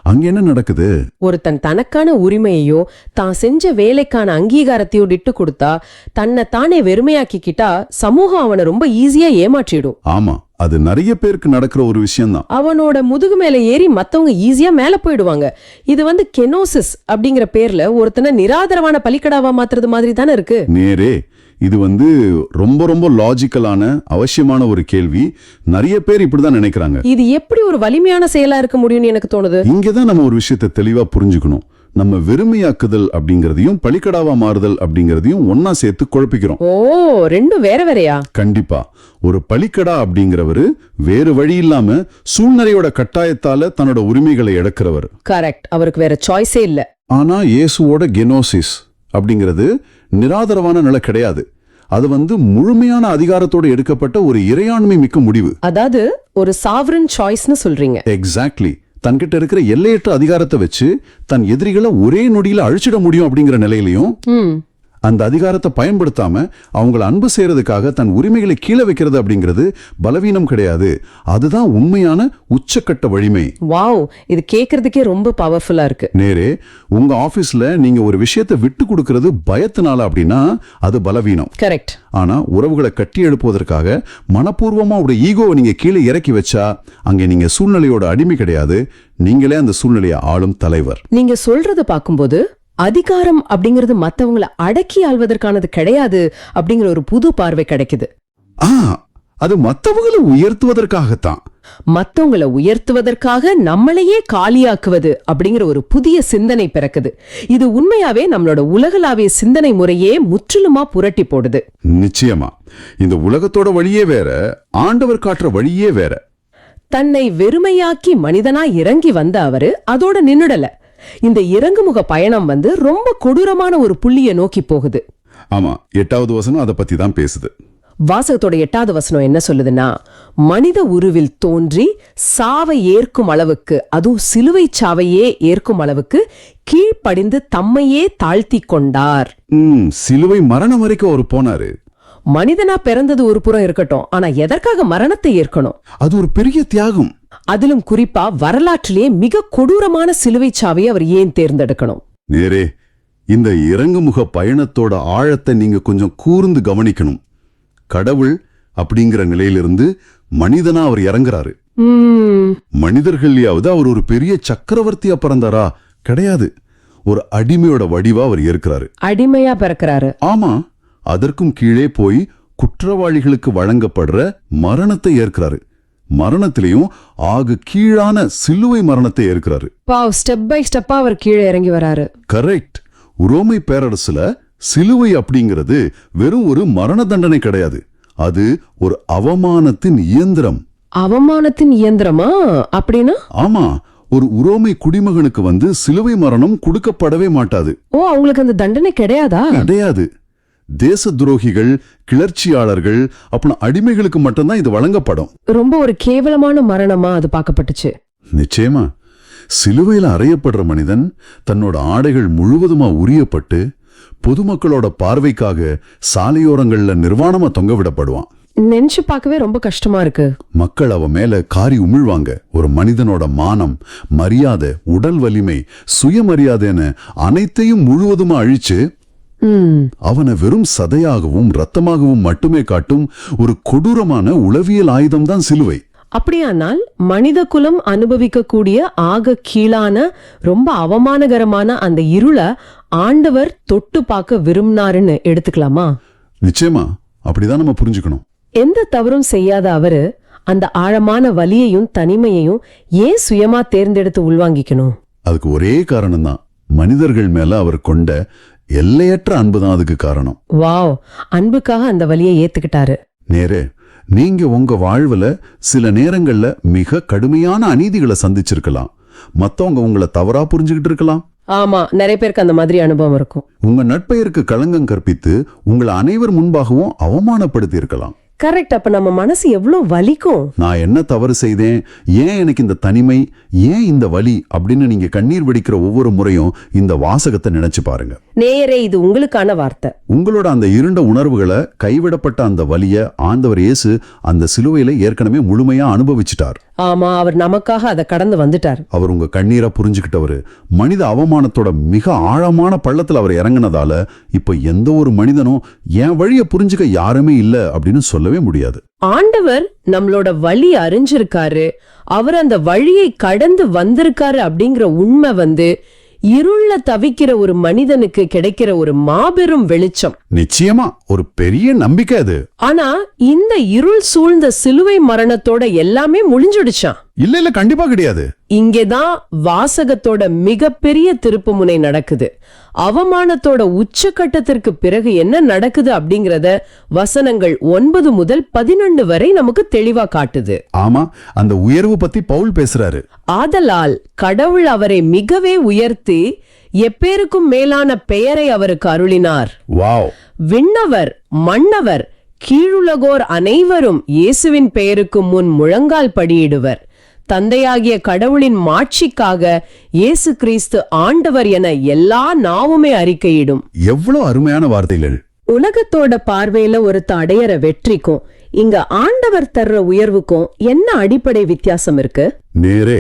அங்க என்ன நடக்குது? ஒருத்தன் தனக்கான உரிமையோ தான் செஞ்ச வேலைக்கான அங்கீகாரத்தையோ விட்டு கொடுத்தா தன்னை தானே வெறுமையாக்கிக்கிட்டா சமூகம் அவனை ரொம்ப ஈஸியா ஏமாற்றிடும். ஆமா, அது நிறைய பேருக்கு நடக்கிற ஒரு விஷயம் தான். அவனோட முதுகு மேல ஏறி மத்தவங்க ஈஸியா மேல போயிடுவாங்க. இது கெனோசிஸ் அப்படிங்கிற பேர்ல ஒருத்தனை நிராதரவான பலிக்கடாவா மாத்துறது மாதிரி தானே இருக்கு. நேரே இது ரொம்ப ரொம்ப லாஜிக்கலான அவசியமான ஒரு கேள்வி. நிறைய பேர் இப்படிதான் நினைக்கிறாங்க. இது எப்படி ஒரு வலிமையான செயலா இருக்க முடியும்னு எனக்கு தோணுது. இங்கதான் நம்ம ஒரு விஷயத்தை தெளிவா புரிஞ்சுக்கணும். நம்ம வெறுமையாக்குதல் அப்படிங்கறதையும் பலிக்கடாவா மாறுதல் அப்படிங்கறதையும் ஒன்னா சேர்த்து குழப்பிக்கிறோம். ஓ, ரெண்டும் வேற வேறையா? கண்டிப்பா. ஒரு பலிக்கடா அப்படிங்கிறவரு வேறு வழி இல்லாம சூழ்நிலையோட கட்டாயத்தால தன்னோட உரிமைகளை இழக்கிறவர். கரெக்ட், அவருக்கு வேற சாய்ஸே இல்ல. ஆனா இயேசுவோட கெனோசிஸ் அப்படிங்கிறது நிராதரவான நிலை கிடையாது. அது முழுமையான அதிகாரத்தோட எடுக்கப்பட்ட ஒரு இறையாண்மை மிக்க முடிவு. அதாவது ஒரு சாவரன் சாய்ஸ்னு சொல்றீங்க. எக்ஸாக்ட்லி. தன்கிட்ட இருக்கிற எல்லையற்ற அதிகாரத்தை வச்சு தன் எதிரிகளை ஒரே நொடியில அழிச்சிட முடியும் அப்படிங்கிற நிலையிலையும் அந்த அதிகாரத்தை பயன்படுத்தாம அவங்கள அன்பு செய்யறதுக்காக தன் உரிமைகளை கீழே வைக்கிறது அப்படிங்கிறது பலவீனம் கிடையாது. அதுதான் உண்மையான உச்சக்கட்ட வலிமை. வாவ், இது கேக்குறதுக்கே ரொம்ப பவர்ஃபுல்லா இருக்கு. நேரே உங்க ஆபீஸ்ல நீங்க ஒரு விஷயத்தை விட்டு கொடுக்கிறது பயத்தினால அப்படின்னா அது பலவீனம். கரெக்ட். ஆனா உறவுகளை கட்டி எழுப்புவதற்காக மனப்பூர்வமா ஒரு ஈகோவை நீங்க கீழே இறக்கி வச்சா அங்க நீங்க சூழ்நிலையோட அடிமை கிடையாது, நீங்களே அந்த சூழ்நிலையை ஆளும் தலைவர். நீங்க சொல்றத பாக்கும்போது அதிகாரம் அப்படிங்கிறது மத்தவங்களை அடக்கி ஆள்வதற்கானது கிடையாது அப்படிங்கிற ஒரு புது பார்வை கிடைக்குது. அது மத்தவங்களை உயர்த்துவதற்காகத்தான். மத்தவங்கள உயர்த்துவதற்காக நம்மளையே காலியாக்குவது அப்படிங்கிற ஒரு புதிய சிந்தனை பிறக்குது. இது உண்மையாவே நம்மளோட உலகளாவிய சிந்தனை முறையே முற்றிலுமா புரட்டி போடுது. நிச்சயமா இந்த உலகத்தோட வழியே வேற, ஆண்டவர் காட்டுற வழியே வேற. தன்னை வெறுமையாக்கி மனிதனா இறங்கி வந்த அவரு அதோட நின்னுடல. இந்த இறங்குமுக பயணம் ரொம்ப கொடூரமான ஒரு புள்ளிய நோக்கி போகுது. ஆமா, 8வது வசனம் அதை பத்தி தான் பேசுது. வாசகத்தோட 8வது வசனம் என்ன சொல்லுதுன்னா, மனித உருவில் தோன்றி சாவை ஏற்கும் அளவுக்கு, அதுவும் சிலுவை சாவையே ஏற்கும் அளவுக்கு கீழ்ப்படிந்து தம்மையே தாழ்த்தி கொண்டார். சிலுவை மரணம் வரைக்கும் அவர் போனாரு. மனிதனா பிறந்தது ஒரு புறம் இருக்கட்டும், ஆனா எதற்காக மரணத்தை ஏற்கணும்? அது ஒரு பெரிய தியாகம். அதிலும் குறிப்பா வரலாற்றிலேயே மிக கொடூரமான சிலுவை சாவையை அவர் ஏன் தேர்ந்தெடுக்கணும்? நேரே, இந்த இறங்குமுக பயணத்தோட ஆழத்தை நீங்க கொஞ்சம் கூர்ந்து கவனிக்கணும். கடவுள் அப்படிங்கிற நிலையிலிருந்து மனிதனா அவர் இறங்குறாரு. மனிதர்கள்யாவது அவர் ஒரு பெரிய சக்கரவர்த்தியா பிறந்தாரா? கிடையாது. ஒரு அடிமையோட வடிவா அவர் ஏற்கிறாரு. அடிமையா பிறக்கிறாரு. ஆமா, அதற்கும் கீழே போய் குற்றவாளிகளுக்கு வழங்கப்படுற மரணத்தை ஏற்கிறாரு. மரணத்திலையும் ஆக கீழான சிலுவை மரணத்தை ஏற்கிறாரு. ஸ்டெப் பை ஸ்டெப்பா அவர் கீழே இறங்கி வராரு. கரெக்ட். உரோமை பேரரசுல சிலுவை அப்படிங்கிறது வெறும் ஒரு மரண தண்டனை கிடையாது. அது ஒரு அவமானத்தின் இயந்திரம். அவமானத்தின் இயந்திரமா? அப்படின்னா? ஆமா, ஒரு உரோமை குடிமகனுக்கு சிலுவை மரணம் கொடுக்கப்படவே மாட்டாது. அவங்களுக்கு அந்த தண்டனை கிடையாதா? கிடையாது. தேச துரோகிகள், கிளர்ச்சியாளர்கள், அப்புறம் அடிமைகளுக்கு மட்டும்தான் இது வழங்கப்படும். ரொம்ப ஒரு கேவலமான மரணமா அது பார்க்கப்பட்டுச்சு. நிச்சயமா. சிலுவையில அறையப்படுற மனிதன் தன்னோட ஆடைகள் முழுவதுமா உரியப்பட்டு பொதுமக்களோட பார்வைக்காக சாலையோரங்கள்ல நிர்வாணமா தொங்க விடப்படுவான். நினைச்சு பார்க்கவே ரொம்ப கஷ்டமா இருக்கு. மக்கள் அவன் மேல காரி உமிழ்வாங்க. ஒரு மனிதனோட மானம், மரியாதை, உடல் வலிமை, சுயமரியாதைன்னு அனைத்தையும் முழுவதுமா அழிச்சு அவனை வெறும் சதையாகவும் ரத்தமாகவும் மட்டுமே காட்டும் ஒரு கொடூரமான உளவியல் ஆயுதம் தான் சிலுவை. அப்படியானால் மனித குலம் அனுபவிக்கக்கூடிய ஆக கீழான ரொம்ப அவமானகரமான அந்த இருள ஆண்டவர் தொட்டு பார்க்க விரும்பினாருன்னு எடுத்துக்கலாமா? நிச்சயமா, அப்படிதான் நம்ம புரிஞ்சுக்கணும். எந்த தவறும் செய்யாத அவரு அந்த ஆழமான வலியையும் தனிமையையும் ஏன் சுயமா தேர்ந்தெடுத்து உள்வாங்கிக்கணும்? அதுக்கு ஒரே காரணம்தான், மனிதர்கள் மேல அவர் கொண்ட எல்லையற்ற அன்புதான் அதுக்கு காரணம். வாவ், அன்புக்காக அந்த வலியை ஏத்துக்கிட்டாரு. நேரே, நீங்க உங்க வாழ்வுல சில நேரங்கள்ல மிக கடுமையான அநீதிகளை சந்திச்சிருக்கலாம். மத்தவங்க உங்களை தவறா புரிஞ்சுக்கிட்டு இருக்கலாம். ஆமா, நிறைய பேருக்கு அந்த மாதிரி அனுபவம் இருக்கும். உங்க நட்பெயருக்கு களங்கம் கற்பித்து உங்களை அனைவர் முன்பாகவும் அவமானப்படுத்தி இருக்கலாம். கரெக்ட். அப்ப நம்ம மனசு எவ்வளவு வலிக்கும். நான் என்ன தவறு செய்தேன், ஏன் எனக்கு இந்த தனிமை, ஏன் இந்த வலி அப்படின்னு நீங்க கண்ணீர் வெடிக்கிற ஒவ்வொரு முறையும் இந்த வாசகத்தை நினைச்சு பாருங்க. நேயரே, இது உங்களுக்கான வார்த்தை. உங்களோட அந்த இருண்ட உணர்வுகளை, கைவிடப்பட்ட அந்த வலிய ஆண்டவர் இயேசு அந்த சிலுவையில ஏற்கனவே முழுமையா அனுபவிச்சுட்டார். ஆமா, அவர் நமக்காக அதை கடந்து வந்துட்டார். அவர் உங்க கண்ணீரை புரிஞ்சுக்கிட்டவரு. மனித அவமானத்தோட மிக ஆழமான பள்ளத்துல அவர் இறங்கினதால இப்ப எந்த ஒரு மனிதனும் என் வழிய புரிஞ்சுக்க யாருமே இல்ல அப்படின்னு சொல்லவே முடியாது. ஆண்டவர் நம்மளோட வழி அறிஞ்சிருக்காரு, அவர் அந்த வழியை கடந்து வந்திருக்காரு அப்படிங்கிற உண்மை இருள தவிக்கிற ஒரு மனிதனுக்கு கிடைக்கிற ஒரு மாபெரும் வெளிச்சம். நிச்சயமா ஒரு பெரிய நம்பிக்கை அது. ஆனா இந்த இருள் சூழ்ந்த சிலுவை மரணத்தோட எல்லாமே முடிஞ்சுடுச்சான்? இல்ல, கண்டிப்பா கிடையாது. இங்கேதான் வாசகத்தோட மிகப்பெரிய திருப்புமுனை நடக்குது. அவமானத்தோட உச்சகட்டத்திற்கு பிறகு என்ன நடக்குது அப்படிங்கறத வசனங்கள் 9 முதல் 12 வரை நமக்கு தெளிவா காட்டுது. ஆமா, அந்த உயர்வு பத்தி பவுல் பேசுறாரு. ஆதலால் கடவுள் அவரை மிகவே உயர்த்தி எப்பேருக்கும் மேலான பெயரை அவருக்கு அருளினார். வாவ். விண்ணவர் மன்னவர் கீழுலகோர் அனைவரும் இயேசுவின் பெயருக்கு முன் முழங்கால் படியிடுவர். தந்தையாகிய கடவுளின் மாட்சிக்காக இயேசு கிறிஸ்து ஆண்டவர் என எல்லா நாவுமே அறிக்கையிடும். எவ்வளவு அருமையான வார்த்தைகள். உலகத்தோட பார்வையில ஒரு அடையற வெற்றிக்கும் இங்க ஆண்டவர் தர்ற உயர்வுக்கும் என்ன அடிப்படை வித்தியாசம் இருக்கு? நேரே,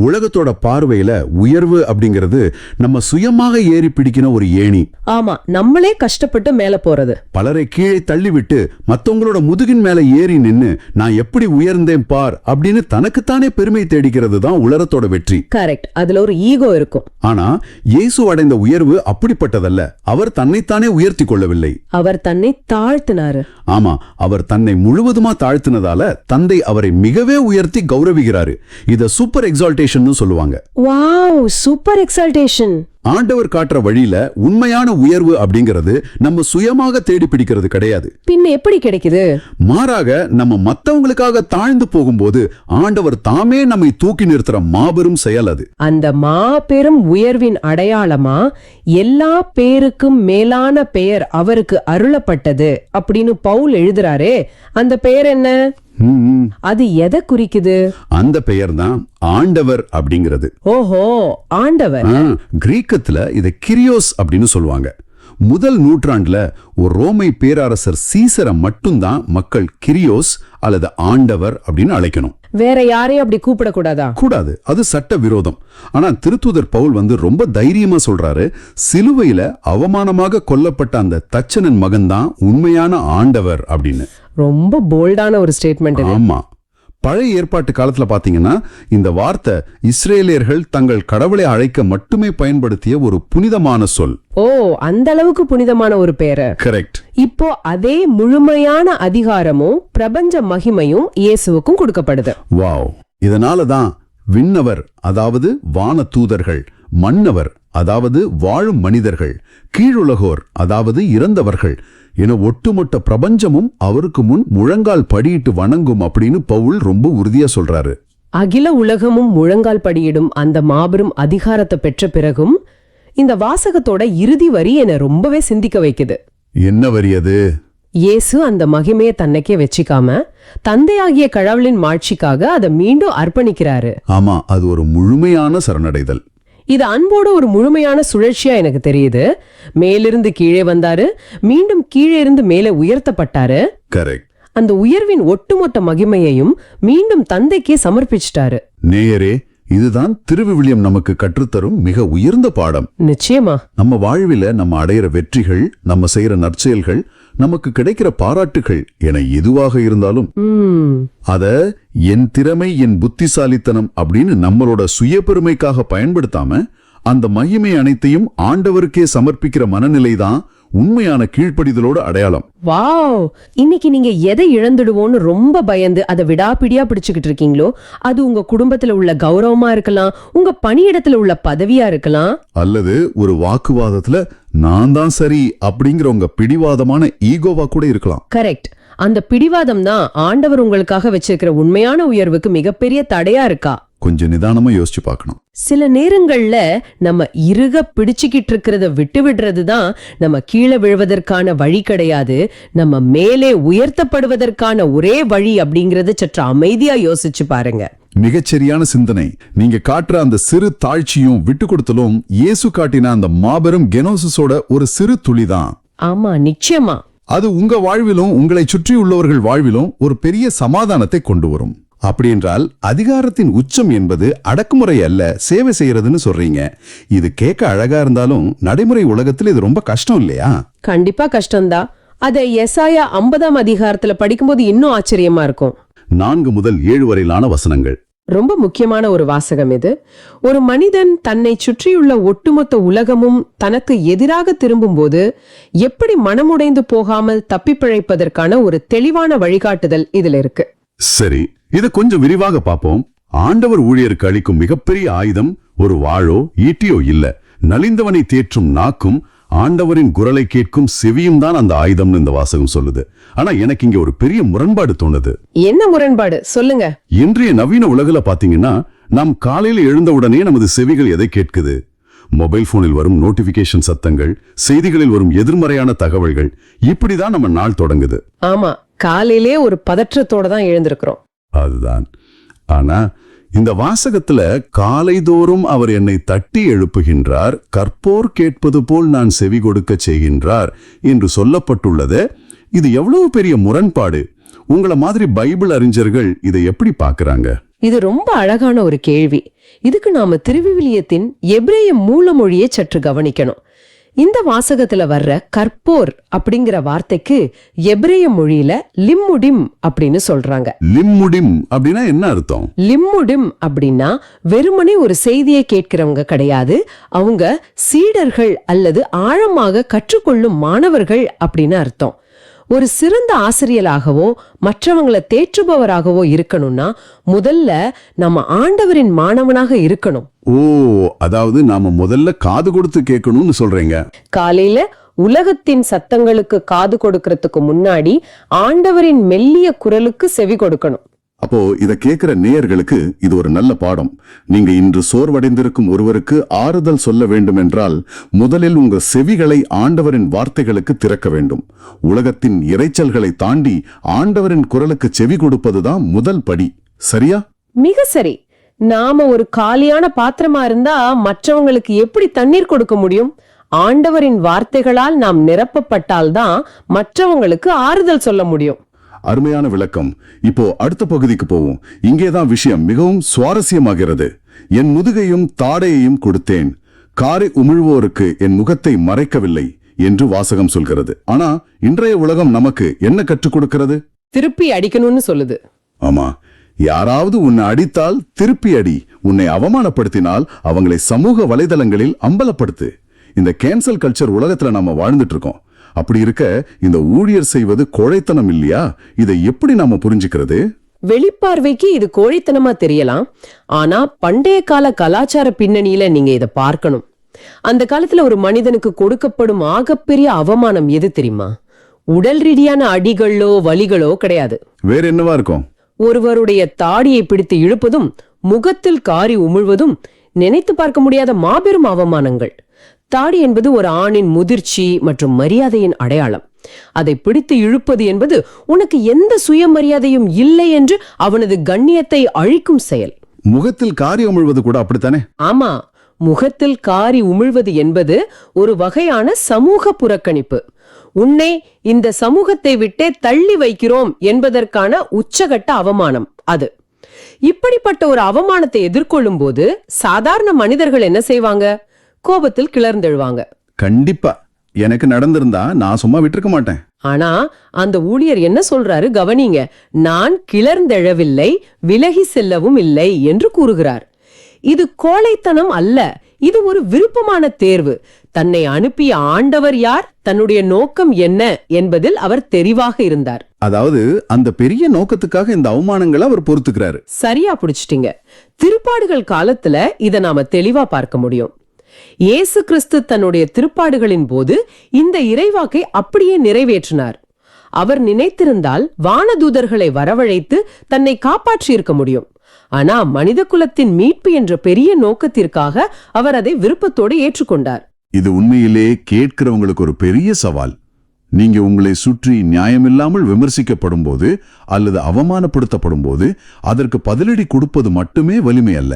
உலகத்தோட பார்வையில உயர்வு அப்படிங்கிறது நம்ம சுயமாக ஏறி பிடிக்கிற ஒரு ஏணி. ஆமா, நம்மளே கஷ்டப்பட்டு மேல போறது. பலரை கீழே தள்ளிவிட்டு மத்தவங்களோட முதுகின் மேல ஏறி நின்னு நான் எப்படி உயர்ந்தேன் பார் அப்படின்னு தனக்குத்தானே பெருமை தேடிக்கிறது தான் உலகத்தோட வெற்றி. கரெக்ட். அதுல ஒரு ஈகோ இருக்கும். ஆனா இயேசு அடைந்த உயர்வு அப்படிப்பட்டதல்ல. அவர் தன்னைத்தானே உயர்த்தி கொள்ளவில்லை. அவர் தன்னை தாழ்த்தினாரு. ஆமா, அவர் தன்னை முழுவதுமா தாழ்த்தினதால தந்தை அவரை மிகவே உயர்த்தி கௌரவிக்கிறாரு. இத சூப்பர் எக்ஸால்டேஷன் சொல்லுவாங்க. Wow, super exaltation. ஆண்டவர் காட்டுற வழியில உண்மையான உயர்வு அப்படிங்கிறது நம்ம சுயமாக தேடி பிடிக்கிறது கிடையாது. பின்ன எப்படி கிடைக்குது? மாறாக நம்ம மத்தவங்களுக்காக தாழ்ந்து போகும்போது ஆண்டவர் தாமே நம்மை தூக்கி நிறுத்துற மாபெரும் செயல் அது. அந்த மாபெரும் உயர்வின் அடையாளமா எல்லா பேருக்கும் மேலான பெயர் அவருக்கு அருளப்பட்டது அப்படின்னு பவுல் எழுதுறாரே, அந்த பெயர் என்ன? அது எதை குறிக்குது? அந்த பெயர் தான் ஆண்டவர் அப்படிங்கிறது. ஓஹோ, ஆண்டவர். கிரீக்கத்துல இத கிரியோஸ் அப்படின்னு சொல்லுவாங்க. முதல் நூற்றாண்டுல ஒரு ரோமை பேரரசர் சீசரை மட்டும்தான் மக்கள் கிரியோஸ் அல்லது ஆண்டவர் அப்படின்னு அழைக்கணும். வேற யாரையும் அப்படி கூப்பிடக்கூடாதா? கூடாது, அது சட்ட விரோதம். ஆனா திருத்தூதர் பவுல் ரொம்ப தைரியமா சொல்றாரு, சிலுவையில அவமானமாக கொல்லப்பட்ட அந்த தச்சனின் மகன் தான் உண்மையான ஆண்டவர் அப்படின்னு. ரொம்ப போல்டான ஒரு ஸ்டேட்மெண்ட். ஆமா, பழைய ஏற்பாட்டு காலத்துல பாத்தீங்கன்னா இந்த வார்த்தை இஸ்ரேலியர்கள் தங்கள் கடவுளை அழைக்க மட்டுமே பயன்படுத்திய ஒரு புனிதமான சொல். ஓ, அந்த அளவுக்கு புனிதமான ஒரு பேரு. கரெக்ட். இப்போ அதே முழுமையான அதிகாரமும் பிரபஞ்ச மகிமையும் இயேசுவுக்கும் கொடுக்கப்படுது. வாவ். இதனாலதான் விண்ணவர் அதாவது வான தூதர்கள், மன்னவர் அதாவது வாழும் மனிதர்கள், கீழுலகோர் அதாவது இறந்தவர்கள் என ஒட்டுமொத்த பிரபஞ்சமும் அவருக்கு முன் முழங்கால் படியிட்டு வணங்கும் அப்படின்னு பவுல் ரொம்ப உறுதியா சொல்றாரு. அகில உலகமும் முழங்கால் படியிடும் அந்த மாபெரும் அதிகாரத்தை பெற்ற பிறகும் இந்த வாசகத்தோட இறுதி வரி என்னை ரொம்பவே சிந்திக்க வைக்குது. என்ன வரி அது? இயேசு அந்த மகிமையை தன்னைக்கே வச்சிக்காம தந்தையாகிய கடவுளின் மாட்சிக்காக அதை மீண்டும் அர்ப்பணிக்கிறாரு. ஆமா, அது ஒரு முழுமையான சரணடைதல். இது அன்போட ஒரு முழுமையான சுழற்சியா எனக்கு தெரியுது. மேலிருந்து கீழே வந்தாரு, மீண்டும் கீழே இருந்து மேலே உயர்த்தப்பட்டாரு. கரெக்ட். அந்த உயர்வின் ஒட்டுமொத்த மகிமையையும் மீண்டும் தந்தைக்கே சமர்ப்பிச்சிட்டாரு. நேயரே, இதுதான் திருவிவிலியம் நமக்கு கற்றுத்தரும் மிக உயர்ந்த பாடம். நிச்சயமா. நம்ம வாழ்வில நம்ம அடையிற வெற்றிகள், நம்ம செய்யற நற்செயல்கள், நமக்கு கிடைக்கிற பாராட்டுகள் என எதுவாக இருந்தாலும் அத என் திறமை, என் புத்திசாலித்தனம் அப்படின்னு நம்மளோட சுய பெருமைக்காக பயன்படுத்தாம அந்த மகிமை அனைத்தையும் ஆண்டவருக்கே சமர்ப்பிக்கிற மனநிலைதான் உண்மையான கீழ்ப்படிதலோட அடையாளம். வாவ், இன்னைக்கு நீங்க எதை இழந்துடுவோன்னு ரொம்ப பயந்து அதை விடாப்பிடியா பிடிச்சுக்கிட்டு இருக்கீங்களோ, அது உங்க குடும்பத்துல உள்ள கௌரவமா இருக்கலாம், உங்க பணியிடத்துல உள்ள பதவியா இருக்கலாம், அல்லது ஒரு வாக்குவாதத்துல நான் தான் சரி அப்படிங்கிற உங்க பிடிவாதமான ஈகோவா கூட இருக்கலாம். கரெக்ட். அந்த பிடிவாதம் தான் ஆண்டவர் உங்களுக்காக வச்சிருக்கிற உண்மையான உயர்வுக்கு மிகப்பெரிய தடையா இருக்கா? கொஞ்சம் நிதானமா யோசிச்சு பார்க்கணும். சில நேரங்கள்ல நம்ம இறுக பிடிச்சுக்கிட்டு இருக்கிறத விட்டு விடுறது தான் நம்ம கீழே விழுவதற்கான வழி கிடையாது, நம்ம மேலே உயர்த்தப்படுவதற்கான ஒரே வழி அப்படிங்கறத சற்று அமைதியா யோசிச்சு பாருங்க. மிகச்சரியான சிந்தனை. நீங்க காட்டுற அந்த சிறு தாழ்ச்சியும் விட்டு கொடுத்தலும் இயேசு காட்டின அந்த மாபெரும் கெனோசிஸோட ஒரு சிறு துளிதான். ஆமா, நிச்சயமா. அது உங்க வாழ்விலும் உங்களை சுற்றி உள்ளவர்கள் வாழ்விலும் ஒரு பெரிய சமாதானத்தை கொண்டு வரும். அப்படி என்றால் அதிகாரத்தின் உச்சம் என்பது அடக்குமுறை அல்ல, சேவை செய்யறதுன்னு சொல்றீங்க. இது கேட்க அழகா இருந்தாலும் நடைமுறை உலகத்தில் இது ரொம்ப கஷ்டம் இல்லையா? கண்டிப்பா கஷ்டம்தான். அதை எசாயா 50ஆம் அதிகாரத்துல படிக்கும்போது இன்னும் ஆச்சரியமா இருக்கும். 4 முதல் 7 வரையிலான வசனங்கள். ரொம்ப முக்கியமான ஒரு வாசகம் இது. ஒரு மனிதன் தன்னை சுற்றியுள்ள ஒட்டுமொத்த உலகமும் தனக்கு எதிராக திரும்பும்போது எப்படி மனமுடைந்து போகாமல் தப்பி பிழைப்பதற்கான ஒரு தெளிவான வழிகாட்டுதல் இதுல இருக்கு. சரி, இதை கொஞ்சம் விரிவாக பார்ப்போம். ஆண்டவர் ஊழியருக்கு அளிக்கும் மிகப்பெரிய ஆயுதம் ஒரு வாளோ ஈட்டியோ இல்ல, நலிந்தவனை தேற்றும் நாக்கும் ஆண்டவரின் குரலை கேட்கும் செவியும் தான் அந்த ஆயுதம்னு இந்த வாசகம் சொல்லுது. ஆனா எனக்கு இங்க ஒரு பெரிய முரண்பாடு தோணுது. என்ன முரண்பாடு? சொல்லுங்க. இன்றைய நவீன உலகில பாத்தீங்கன்னா நாம் காலையில எழுந்த உடனே நமது செவிகள் எதை கேட்குது? மொபைல் போனில் வரும் நோட்டிபிகேஷன் சத்தங்கள், செய்திகளில் வரும் எதிர்மறையான தகவல்கள், இப்படிதான் நம்ம நாள் தொடங்குது. ஆமா, காலையிலே ஒரு பதற்றத்தோட தான் எழுந்திருக்கிறோம். அதுதான். ஆனா இந்த வாசகத்துல காலைதோறும் அவர் என்னை தட்டி எழுப்புகின்றார், கற்போர் கேட்பது போல் நான் செவி கொடுக்க செய்கின்றார் என்று சொல்லப்பட்டுள்ளது. இது எவ்வளவு பெரிய முரண்பாடு! உங்களை மாதிரி பைபிள் அறிஞர்கள் இதை எப்படி பார்க்கறாங்க? இது ரொம்ப அழகான ஒரு கேள்வி. இதுக்கு நாம திருவிவிலியத்தின் எபிரேய மூல மொழியை சற்று கவனிக்கணும். இந்த வாசகத்துல வர்ற கற்போர் அப்படிங்கிற வார்த்தைக்கு எபிரேய மொழியில லிம்முடிம் அப்படின்னு சொல்றாங்க. லிம்முடிம் அப்படின்னா என்ன அர்த்தம்? லிம்முடிம் அப்படின்னா வெறுமனே ஒரு செய்தியை கேட்கிறவங்க கிடையாது. அவங்க சீடர்கள் அல்லது ஆழமாக கற்றுக்கொள்ளும் மாணவர்கள் அப்படின்னு அர்த்தம். ஒரு சிறந்த ஆசிரியராகவோ மற்றவங்களை தேற்றுபவராகவோ இருக்கணும்னா முதல்ல நம்ம ஆண்டவரின் மாணவனாக இருக்கணும். ஓ, அதாவது நாம முதல்ல காது கொடுத்து கேட்கணும்னு சொல்றீங்க. காலையில உலகத்தின் சத்தங்களுக்கு காது கொடுக்கறதுக்கு முன்னாடி ஆண்டவரின் மெல்லிய குரலுக்கு செவி கொடுக்கணும். அப்போ இத கேட்கிற நேயர்களுக்கு இது ஒரு நல்ல பாடம். நீங்க இன்று சோர்வடைந்திருக்கும் ஒருவருக்கு ஆறுதல் சொல்ல வேண்டும் என்றால் முதலில் உங்க செவிகளை ஆண்டவரின் வார்த்தைகளுக்கு திறக்க வேண்டும். உலகத்தின் இரைச்சல்களை தாண்டி ஆண்டவரின் குரலுக்கு செவி கொடுப்பதுதான் முதல் படி. சரியா? மிக சரி. நாம ஒரு காலியான பாத்திரமா இருந்தா மற்றவங்களுக்கு எப்படி தண்ணீர் கொடுக்க முடியும்? ஆண்டவரின் வார்த்தைகளால் நாம் நிரப்பப்பட்டால்தான் மற்றவங்களுக்கு ஆறுதல் சொல்ல முடியும். அருமையான விளக்கம். இப்போ அடுத்த பகுதிக்கு போவோம். இங்கேதான் விஷயம் மிகவும் சுவாரஸ்யமாகிறது. என் முதுகையும் தாடையையும் கொடுத்தேன், காரை உமிழ்வோருக்கு என் முகத்தை மறைக்கவில்லை என்று வாசகம் சொல்கிறது. ஆனா இன்றைய உலகம் நமக்கு என்ன கற்றுக் கொடுக்கிறது? திருப்பி அடிக்கணும்னு சொல்லுது. ஆமா, யாராவது உன்னை அடித்தால் திருப்பி அடி. உன்னை அவமானப்படுத்தினால் அவங்களை சமூக வலைதளங்களில் அம்பலப்படுத்து. இந்த கேன்சல் கல்ச்சர் உலகத்துல நாம வாழ்ந்துட்டு இருக்கோம். அப்படி இருக்க இந்த ஊழியர் செய்வது கோழைத்தனம் இல்லையா? இதை எப்படி நாம புரிஞ்சுக்கிறது? வெளிப்பார்வைக்கு இது கோழைத்தனமா தெரியலாம். ஆனா பண்டைய கால கலாச்சார பின்னணியில நீங்க இத பார்க்கணும். அந்த காலத்துல ஒரு மனிதனுக்கு கொடுக்கப்படும் ஆகப்பெரிய அவமானம் எது தெரியுமா? உடல் ரீதியான அடிகளோ வலிகளோ கிடையாது. வேற என்னவா இருக்கும்? ஒருவருடைய தாடியை பிடித்து இழுப்பதும் முகத்தில் காரி உமிழ்வதும் நினைத்து பார்க்க முடியாத மாபெரும் அவமானங்கள். தாடி என்பது ஒரு ஆணின் முதிர்ச்சி மற்றும் மரியாதையின் அடையாளம். அதை பிடித்து இழுப்பது என்பது உனக்கு எந்த சுயமரியாதையும் இல்லை என்று அவனது கண்ணியத்தை அழிக்கும் செயல். முகத்தில் காரி உமிழ்வது கூட அப்படித்தானே? ஆமா, முகத்தில் காரி உமிழ்வது என்பது ஒரு வகையான சமூக புறக்கணிப்பு. உன்னை இந்த சமூகத்தை விட்டே தள்ளி வைக்கிறோம் என்பதற்கான உச்சகட்ட அவமானம் அது. இப்படிப்பட்ட ஒரு அவமானத்தை எதிர்கொள்ளும் போது சாதாரண மனிதர்கள் என்ன செய்வாங்க? கோபத்தில் கிளர்ந்தெழுவாங்க. கண்டிப்பா எனக்கு நடந்திருந்தா நான் சும்மா விட்டுருக்க மாட்டேன். ஆனா அந்த ஊழியர் என்ன சொல்றாரு கவனிங்க. நான் கிளர்ந்தெழவில்லை, விலகி செல்லவும் இல்லை என்று கூறுகிறார். இது கோழைத்தனம் அல்ல, இது ஒரு விருப்பமான தேர்வு. தன்னை அனுப்பிய ஆண்டவர் யார், தன்னுடைய நோக்கம் என்ன என்பதில் அவர் தெரிவாக இருந்தார். அதாவது அந்த பெரிய நோக்கத்துக்காக இந்த அவமானங்களை அவர் பொறுத்துக்கிறாரு. சரியா புடிச்சிட்டீங்க. திருப்பாடுகள் காலத்துல இத நாம தெளிவா பார்க்க முடியும். இயேசு கிறிஸ்து தன்னுடைய திருப்பாடுகளின் போது இந்த இறைவாக்கை அப்படியே நிறைவேற்றினார். அவர் நினைத்திருந்தால் வானதூதர்களை வரவழைத்து தன்னை காப்பாற்றி இருக்க முடியும். ஆனா மனித குலத்தின் மீட்பு என்ற பெரிய நோக்கத்திற்காக அவர் அதை விருப்பத்தோடு ஏற்றுக்கொண்டார். இது உண்மையிலே கேட்கிறவங்களுக்கு ஒரு பெரிய சவால். நீங்க உங்களை சுற்றி நியாயமில்லாமல் விமர்சிக்கப்படும் போது அல்லது அவமானப்படுத்தப்படும் போது அதற்கு பதிலடி கொடுப்பது மட்டுமே வலிமை அல்ல.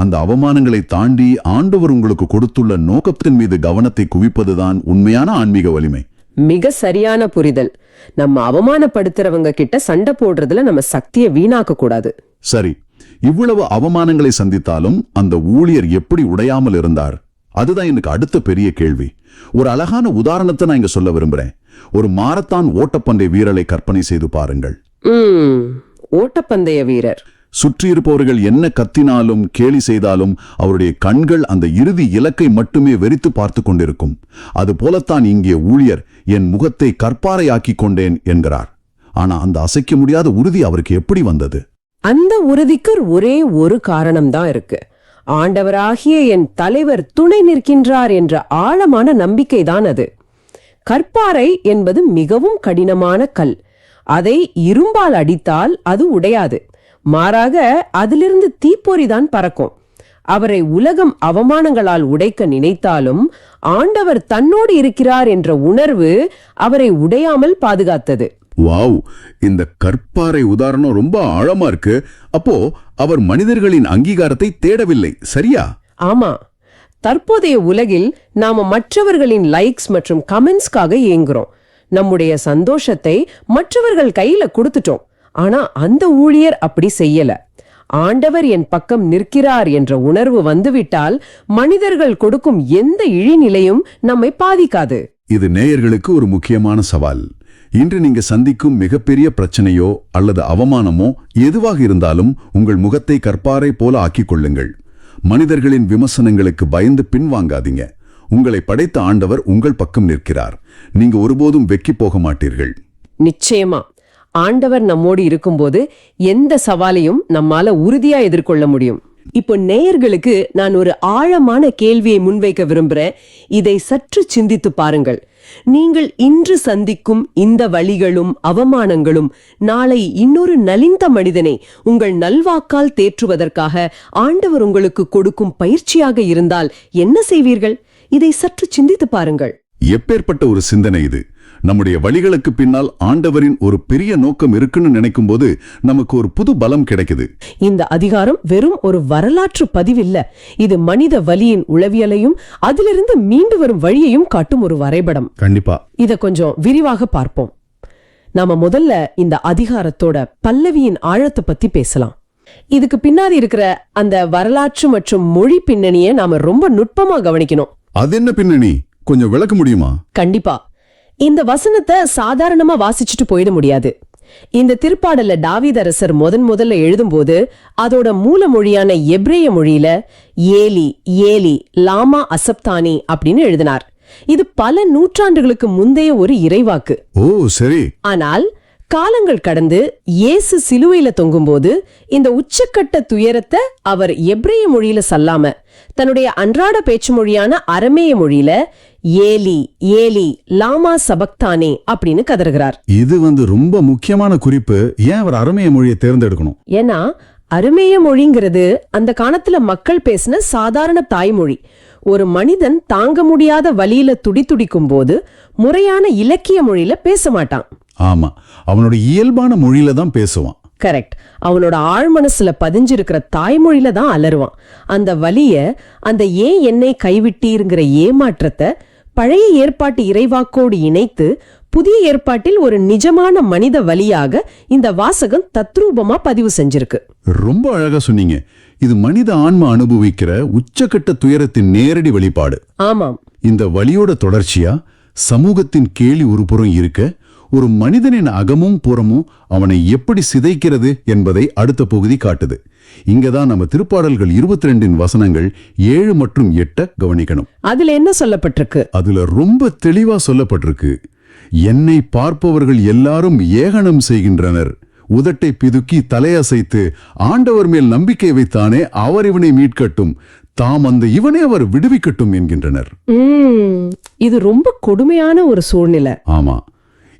அந்த அவமானங்களை தாண்டி ஆண்டவர் உங்களுக்கு கொடுத்துள்ள நோக்கத்தின் மீது கவனத்தை குவிப்பதுதான் உண்மையான ஆன்மீக வலிமை. மிக சரியான புரிதல். நம்ம அவமானப்படுத்துறவங்க கிட்ட சண்டை போடுறதுல நம்ம சக்தியை வீணாக்க கூடாது. சரி, இவ்வளவு அவமானங்களை சந்தித்தாலும் அந்த ஊழியர் எப்படி உடையாமல் இருந்தார்? அதுதான் எனக்கு அடுத்த பெரிய கேள்வி. ஒரு அழகான உதாரணத்தை நான் இங்க சொல்ல விரும்புறேன். ஒரு மாரத்தான் ஓட்டப்பந்தய வீரரை கற்பனை செய்து பாருங்கள். ஓட்டப்பந்தய வீரர் சுற்றியிருப்பவர்கள் என்ன கத்தினாலும் கேலி செய்தாலும் அவருடைய கண்கள் அந்த இறுதி இலக்கை மட்டுமே வெறித்து பார்த்து கொண்டிருக்கும். அது போலத்தான் இங்கே ஊழியர் என் முகத்தை கற்பாரையாக்கி கொண்டேன் என்கிறார். ஆனா அந்த அசைக்க முடியாத உறுதி அவருக்கு எப்படி வந்தது? அந்த உறுதிக்கு ஒரே ஒரு காரணம்தான் இருக்கு. ஆண்டவராகிய என் தலைவர் துணை நிற்கின்றார் என்ற ஆழமான நம்பிக்கைதான் அது. கற்பாறை என்பது மிகவும் கடினமான கல். அதை இரும்பால் அடித்தால் அது உடையாது. மாறாக அதிலிருந்து தீப்பொறிதான் பறக்கும். அவரை உலகம் அவமானங்களால் உடைக்க நினைத்தாலும் ஆண்டவர் தன்னோடு இருக்கிறார் என்ற உணர்வு அவரை உடையாமல் பாதுகாத்தது. வாவ், இந்த கற்பாறை உதாரணம் ரொம்ப ஆழமா இருக்கு. அப்போ அவர் மனிதர்களின் அங்கீகாரத்தை தேடவில்லை, சரியா? ஆமா. தற்போதைய உலகில் நாம மற்றவர்களின் லைக்ஸ் மற்றும் கமெண்ட்ஸ்க்காக ஏங்குறோம். நம்முடைய சந்தோஷத்தை மற்றவர்கள் கையில கொடுத்துட்டோம். ஆனா அந்த ஊழியர் அப்படி செய்யல. ஆண்டவர் என் பக்கம் நிற்கிறார் என்ற உணர்வு வந்துவிட்டால் மனிதர்கள் கொடுக்கும் எந்த இழிநிலையும் நம்மை பாதிக்காது. இது நேயர்களுக்கு ஒரு முக்கியமான சவால். இன்று நீங்க சந்திக்கும் மிகப்பெரிய பிரச்சனையோ அல்லது அவமானமோ எதுவாக இருந்தாலும் உங்கள் முகத்தை கற்பாரை போல ஆக்கிக் கொள்ளுங்கள். மனிதர்களின் விமர்சனங்களுக்கு பயந்து பின்வாங்காதீங்க. உங்களை படைத்த ஆண்டவர் உங்கள் பக்கம் நிற்கிறார். நீங்க ஒருபோதும் வெக்கி போக மாட்டீர்கள். நிச்சயமா ஆண்டவர் நம்மோடு இருக்கும்போது எந்த சவாலையும் நம்மால உறுதியா எதிர்கொள்ள முடியும். இப்போ நேயர்களுக்கு நான் ஒரு ஆழமான கேள்வியை முன்வைக்க விரும்புறேன். இதை சற்று சிந்தித்து பாருங்கள். நீங்கள் இன்று சந்திக்கும் இந்த வலிகளும் அவமானங்களும் நாளை இன்னொரு நலிந்த மனிதனை உங்கள் நல்வாக்கால் தேற்றுவதற்காக ஆண்டவர் உங்களுக்கு கொடுக்கும் பயிற்சியாக இருந்தால் என்ன செய்வீர்கள்? இதை சற்று சிந்தித்து பாருங்கள். எப்பேற்பட்ட ஒரு சிந்தனை இது! நம்முடைய வழிகளுக்கு பின்னால் ஆண்டவரின் ஒரு பெரிய நோக்கம் இருக்குன்னு நினைக்கும் போது நமக்கு ஒரு புது பலம் கிடைக்குது. இந்த அதிகாரம் வெறும் ஒரு வரலாற்று பதிவில்ல. இது மனித வலியின் உளவியலையும் அதிலிருந்து மீண்டு வரும் வழியையும் காட்டும் ஒரு வரைபடம். கண்டிப்பா இத கொஞ்சம் விரிவாக பார்ப்போம். நாம முதல்ல இந்த அதிகாரத்தோட பல்லவியின் ஆழத்தை பத்தி பேசலாம். இதுக்கு பின்னாடி இருக்கிற அந்த வரலாற்று மற்றும் மொழி பின்னணியை நாம ரொம்ப நுட்பமா கவனிக்கணும். அது என்ன பின்னணி? கொஞ்சம் விளக்க முடியுமா? கண்டிப்பா. இந்த வசனத்தை சாதாரணமா வாசிச்சுட்டு போயிட முடியாது. இந்த திருப்பாடல்ல தாவீதரசர் முதல்ல எழுதும்போது அதோட மூல மொழியான எப்ரேய மொழியில ஏலி ஏலி லாமா அசப்தானி அப்படின்னு எழுதினார். இது பல நூற்றாண்டுகளுக்கு முந்தைய ஒரு இறைவாக்கு. ஓ சரி. ஆனால் காலங்கள் கடந்து இயேசு சிலுவையில தொங்கும்போது இந்த உச்சக்கட்ட துயரத்தை அவர் எப்ரேய மொழியில சொல்லாம தன்னுடைய அன்றாட பேச்சு மொழியான அரமேய மொழியில ஏலி ஏலி லாமா சபக்தானே அப்படின்னு கதறுகிறார். இது ரொம்ப முக்கியமான குறிப்பு. ஏன் அவர் அரமேய மொழியை தேர்ந்தெடுக்கணும்? ஏன்னா அரமேய மொழிங்கிறது அந்த காலத்துல மக்கள் பேசின சாதாரண தாய்மொழி. ஒரு மனிதன் தாங்க முடியாத வலியில துடிக்கும் போது முறையான இலக்கிய மொழியில பேச மாட்டான். ஆமா, அவனோட இயல்பான மொழியில தான் பேசுவான். கரெக்ட். அவனோட ஆழ்மனசுல பதிஞ்சிருக்கிற தாய்மொழியில தான் அலறுவான். அந்த வலிய, அந்த ஏன் என்னை கைவிட்டீருங்கிற ஏமாற்றத்தை பழைய ஏற்பாட்டு இறைவாக்கோடு இணைத்து புதிய ஏற்பாட்டில் ஒரு நிஜமான மனித வலியாக இந்த வாசகம் தத்ரூபமா பதிவு செஞ்சிருக்கு. ரொம்ப அழகா சொன்னீங்க. இது மனித ஆன்மா அனுபவிக்கிற உச்சக்கட்ட துயரத்தின் நேரடி வெளிப்பாடு. ஆமாம். இந்த வலியோட தொடர்ச்சியா சமூகத்தின் கேலி ஒரு புறம் இருக்க, ஒரு மனிதனின் அகமும் புறமும் அவனை எப்படி சிதைக்கிறது என்பதை அடுத்த பகுதி காட்டுது. இங்கதான் நம்ம திருப்பாடல்கள் 22 வசனங்கள் 7 மற்றும் 8 கவனிக்கணும். அதுல என்ன சொல்லப்பட்டிருக்கு? அதுல ரொம்ப தெளிவா சொல்லப்பட்டிருக்கு. என்னை பார்ப்பவர்கள் எல்லாரும் ஏகனம் செய்கின்றனர். உதட்டை பிதுக்கி தலையசைத்து ஆண்டவர் மேல் நம்பிக்கை வைத்தானே அவர் இவனை மீட்கட்டும், தாம் அந்த இவனை அவர் விடுவிக்கட்டும் என்கின்றனர். இது ரொம்ப கொடுமையான ஒரு சூழ்நிலை. ஆமா,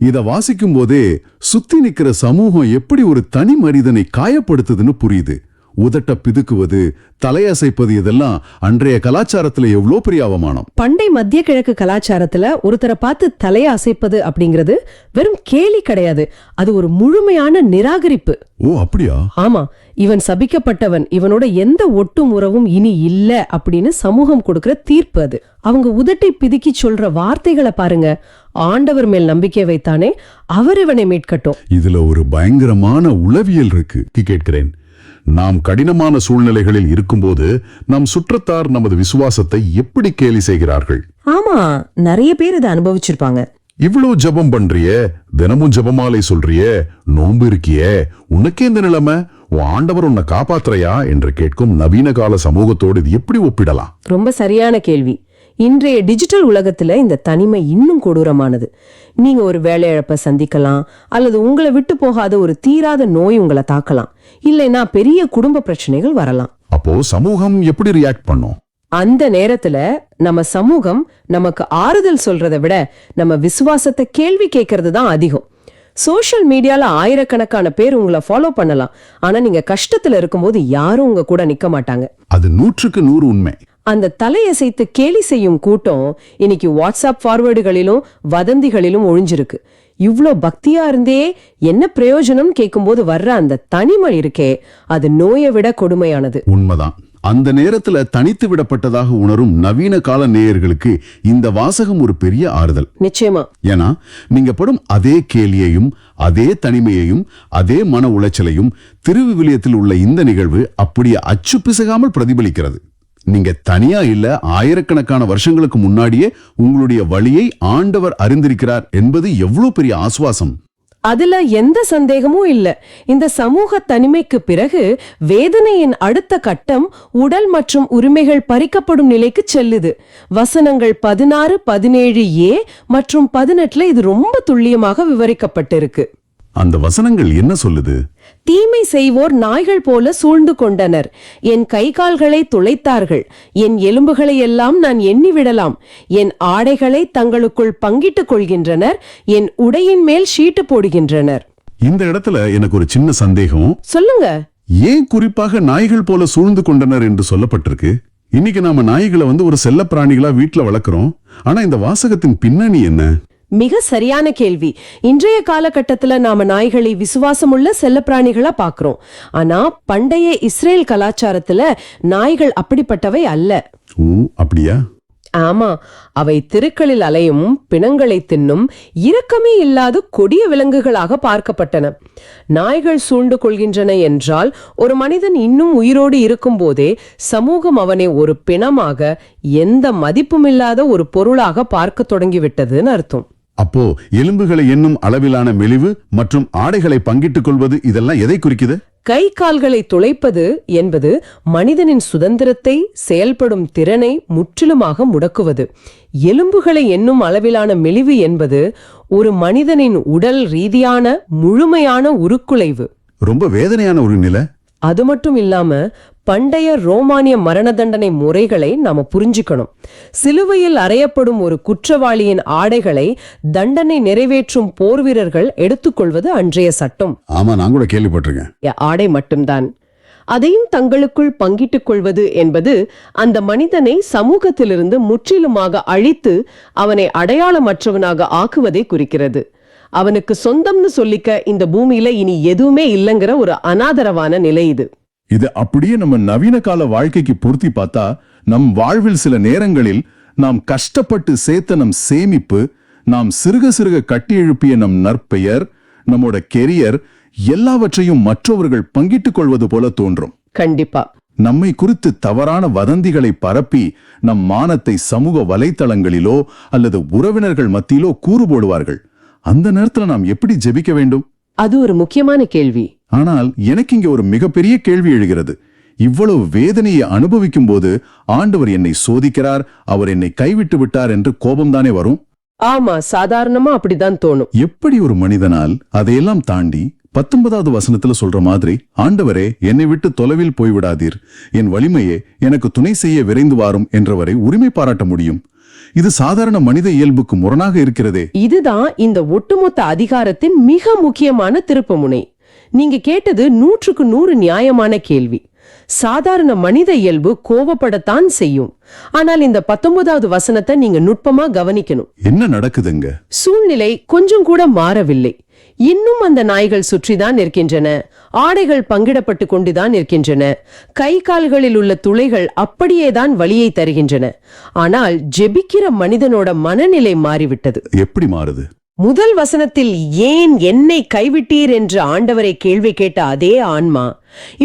இத வாசிக்கும் போதே சுத்தி நிக்கிற சமூகம் எப்படி ஒரு தனி மனிதனை காயப்படுத்துதுன்னு புரியுது. உதட்ட பிதுக்குவது, தலையசைப்பது இதெல்லாம் அன்றைய கலாச்சாரத்துல எவ்வளோ பெரிய அவமானம். பண்டை மத்திய கிழக்கு கலாச்சாரத்துல ஒருத்தரை பார்த்து தலைய அசைப்பது அப்படிங்கிறது வெறும் கேலி கிடையாது. அது ஒரு முழுமையான நிராகரிப்பு. ஓ அப்படியா? ஆமா. இவன் சபிக்கப்பட்டவன், இவனோட எந்த ஒட்டும் உறவும் இனி இல்ல அப்படின்னு சமூகம் கொடுக்கிற தீர்ப்பு அது. அவங்க உதட்டை பிதுக்கி சொல்ற வார்த்தைகளை பாருங்க. ஆண்டவர் மேல் நம்பிக்கை வைத்தானே அவர் இவனை மீட்கட்டும். இதுல ஒரு பயங்கரமான உளவியல் இருக்கு. கேட்கிறேன், நாம் கடினமான சூழ்நிலைகளில் இருக்கும்போது நம் சுற்றத்தார் நமது விசுவாசத்தை எப்படி கேலி செய்கிறார்கள். ஆமா, நிறைய பேர் இதை அனுபவிச்சிருப்பாங்க. இவ்வளவு ஜபம் பண்றியே, தினமும் ஜபமாலை சொல்றியே, நோன்பு இருக்கியே, உனக்கே இந்த நிலைமை, உன் ஆண்டவர் உன்னை காப்பாத்துறையா என்று கேட்கும் நவீன கால சமூகத்தோடு இது எப்படி ஒப்பிடலாம்? ரொம்ப சரியான கேள்வி. இன்றைய டிஜிட்டல் உலகத்துல இந்த தனிமை இன்னும் கொடூரமானது. நீங்க ஒரு வேலை இழப்பை சந்திக்கலாம், அல்லது உங்களை விட்டு போகாத ஒரு தீராத நோய் உங்களை தாக்கலாம், இல்லைன்னா பெரிய குடும்ப பிரச்சனைகள் வரலாம். அப்போ சமூகம் எப்படி ரியாக்ட் பண்ணும்? அந்த நேரத்துல நம்ம சமூகம் நமக்கு ஆறுதல் சொல்றதை விட நம்ம விசுவாசத்தை கேள்வி கேட்கறது தான் அதிகம். சோஷியல் மீடியால ஆயிரக்கணக்கான பேர் உங்களை ஃபாலோ பண்ணலாம், ஆனா நீங்க கஷ்டத்துல இருக்கும்போது யாரும் உங்க கூட நிக்க மாட்டாங்க. அது 100க்கு 100 உண்மை. அந்த தலையசைத்து கேலி செய்யும் கூட்டம் இன்னைக்கு வாட்ஸ்அப் ஃபார்வர்டுகளிலும் வதந்திகளிலும் ஒழிஞ்சிருக்கு. இவ்ளோ பக்தியா இருந்தே என்ன பிரயோஜனம் கேட்கும்போது வர்ற அந்த தனிமை இருக்கே, அது நோயை விட கொடுமையானது. உண்மைதான். அந்த நேரத்துல தனித்து விடப்பட்டதாக உணரும் நவீன கால நேயர்களுக்கு இந்த வாசகம் ஒரு பெரிய ஆறுதல். நிச்சயமா. ஏன்னா நீங்க படும் அதே கேலியையும் அதே தனிமையையும் அதே மன உளைச்சலையும் திருவிவிலியத்தில் உள்ள இந்த நிகழ்வு அப்படியே அச்சு பிசகாமல் பிரதிபலிக்கிறது. நீங்க தனியா இல்ல, ஆயிரக்கணக்கான வருஷங்களுக்கு முன்னாடியே உங்களுடைய வழியை ஆண்டவர் அறிந்திருக்கிறார் என்பது எவ்வளவு பெரிய ஆசுவாசம். அதுல எந்த சந்தேகமும் இல்ல. இந்த சமூக தனிமைக்கு பிறகு வேதனையின் அடுத்த கட்டம் உடல் மற்றும் உரிமைகள் பறிக்கப்படும் நிலைக்கு செல்லுது. வசனங்கள் 16, 17a மற்றும் 18 இது ரொம்ப துல்லியமாக விவரிக்கப்பட்டிருக்கு. அந்த வசனங்கள் என்ன சொல்லுது? தீமை செய்வோர் நாய்கள் போல சூழ்ந்து கொண்டனர். என் கை கால்களை துளைத்தார்கள். என் எலும்புகளை எல்லாம் நான் எண்ணிவிடலாம். என் ஆடைகளை தங்களுக்குள் பங்கிட்டுக் கொள்கின்றனர். என் உடையின் மேல் ஷீட்டு போடுகின்றனர். இந்த இடத்துல எனக்கு ஒரு சின்ன சந்தேகம். சொல்லுங்க. ஏன் குறிப்பாக நாய்கள் போல சூழ்ந்து கொண்டனர் என்று சொல்லப்பட்டிருக்கு? இன்னைக்கு நாம நாய்களை ஒரு செல்ல பிராணிகளா வீட்டுல வளர்க்கிறோம். ஆனா இந்த வாசகத்தின் பின்னணி என்ன? மிக சரியான கேள்வி. இன்றைய காலகட்டத்துல நாம நாய்களை விசுவாசமுள்ள செல்லப்பிராணிகளா பாக்குறோம். ஆனா பண்டைய இஸ்ரேல் கலாச்சாரத்துல நாய்கள் அப்படிப்பட்டவை அல்ல. அப்படியா? ஆமா, அவை தெருக்களில் அலையும், பிணங்களை தின்னும், இரக்கமே இல்லாத கொடிய விலங்குகளாக பார்க்கப்பட்டன. நாய்கள் சூழ்ந்து கொள்கின்றன என்றால் ஒரு மனிதன் இன்னும் உயிரோடு இருக்கும் போதே சமூகம் அவனை ஒரு பிணமாக, எந்த மதிப்புமில்லாத ஒரு பொருளாக பார்க்க தொடங்கிவிட்டதுன்னு அர்த்தம். அப்போ எலும்புகளை எண்ணும் அளவிலான மெலிவு மற்றும் ஆடைகளை பங்கிட்டுக் கொள்வது இதெல்லாம் எதை குறிக்குது? கை கால்களை துளைப்பது என்பது மனிதனின் சுதந்திரத்தை, செயல்படும் திறனை முற்றிலுமாக முடக்குவது. எலும்புகளை எண்ணும் அளவிலான மெலிவு என்பது ஒரு மனிதனின் உடல் ரீதியான முழுமையான உருக்குலைவு. ரொம்ப வேதனையான ஒரு நிலை. அது மட்டும் இல்லாம பண்டைய ரோமானிய மரண தண்டனை முறைகளை நாம புரிஞ்சுக்கணும். சிலுவையில் அறையப்படும் ஒரு குற்றவாளியின் ஆடைகளை தண்டனை நிறைவேற்றும் போர் வீரர்கள் எடுத்துக்கொள்வது அன்றைய சட்டம். ஆமா, நான் கூட கேள்விப்பட்டிருக்கேன். ஆடை மட்டும்தான். அதையும் தங்களுக்குள் பங்கிட்டுக் கொள்வது என்பது அந்த மனிதனை சமூகத்திலிருந்து முற்றிலுமாக அழித்து அவனை அடையாளமற்றவனாக ஆக்குவதை குறிக்கிறது. அவனுக்கு சொந்தம்னு சொல்லிக்க இந்த பூமியில இனி எதுவுமே இல்லைங்கிற ஒரு அனாதரவான நிலை இது. இது அப்படியே நம்ம நவீன கால வாழ்க்கைக்கு பொருத்தி பார்த்தா, நம் வாழ்வில் சில நேரங்களில் நாம் கஷ்டப்பட்டு சேர்த்த நம் சேமிப்பு, நாம் சிறுக சிறுக கட்டி எழுப்பிய நம் நற்பெயர், நம்மோட கெரியர் எல்லாவற்றையும் மற்றவர்கள் பங்கிட்டுக் கொள்வது போல தோன்றும். கண்டிப்பா. நம்மை குறித்து தவறான வதந்திகளை பரப்பி நம் மானத்தை சமூக வலைத்தளங்களிலோ அல்லது உறவினர்கள் மத்தியிலோ கூறு போடுவார்கள். அந்த நேரத்துல நாம் எப்படி ஜெபிக்க வேண்டும்? அது ஒரு முக்கியமான கேள்வி. ஆனால் எனக்கு இங்க ஒரு மிகப்பெரிய கேள்வி எழுகிறது. இவ்வளவு வேதனையை அனுபவிக்கும் போது ஆண்டவர் என்னை சோதிக்கிறார், அவர் என்னை கைவிட்டு விட்டார் என்று கோபம்தானே வரும்? ஆமா, சாதாரணமா அப்படிதான் தோணும். எப்படி ஒரு மனிதனால் அதையெல்லாம் தாண்டி 19வது வசனத்துல சொல்ற மாதிரி, ஆண்டவரே என்னை விட்டு தொலைவில் போய்விடாதீர், என் வலிமையே எனக்கு துணை செய்ய விரைந்து வாரும் என்றவரை உரிமை பாராட்ட முடியும்? இது சாதாரண மனித இயல்புக்கு முரணாக இருக்கிறதே. இதுதான் இந்த ஒட்டுமொத்த அதிகாரத்தின் மிக முக்கியமான திருப்புமுனை. நீங்க கேட்டது 100க்கு 100 நியாயமான கேள்வி. சாதாரண மனித இயல்பு கோபப்படத்தான் செய்யும். ஆனால் இந்த 19வது வசனத்தை நீங்க நுட்பமா கவனிக்கணும். என்ன நடக்குதுங்க? சூழ்நிலை கொஞ்சம் கூட மாறவில்லை. இன்னும் அந்த நாய்கள் சுற்றிதான் இருக்கின்றன. ஆடைகள் பங்கிடப்பட்டு கொண்டுதான் இருக்கின்றன. கை கால்களில் உள்ள துளைகள் அப்படியேதான் வலியை தருகின்றன. ஆனால் ஜெபிக்கிற மனிதனோட மனநிலை மாறிவிட்டது. எப்படி மாறுது? முதல் வசனத்தில் ஏன் என்னை கைவிட்டீர் என்று ஆண்டவரை கேள்வி கேட்ட அதே ஆன்மா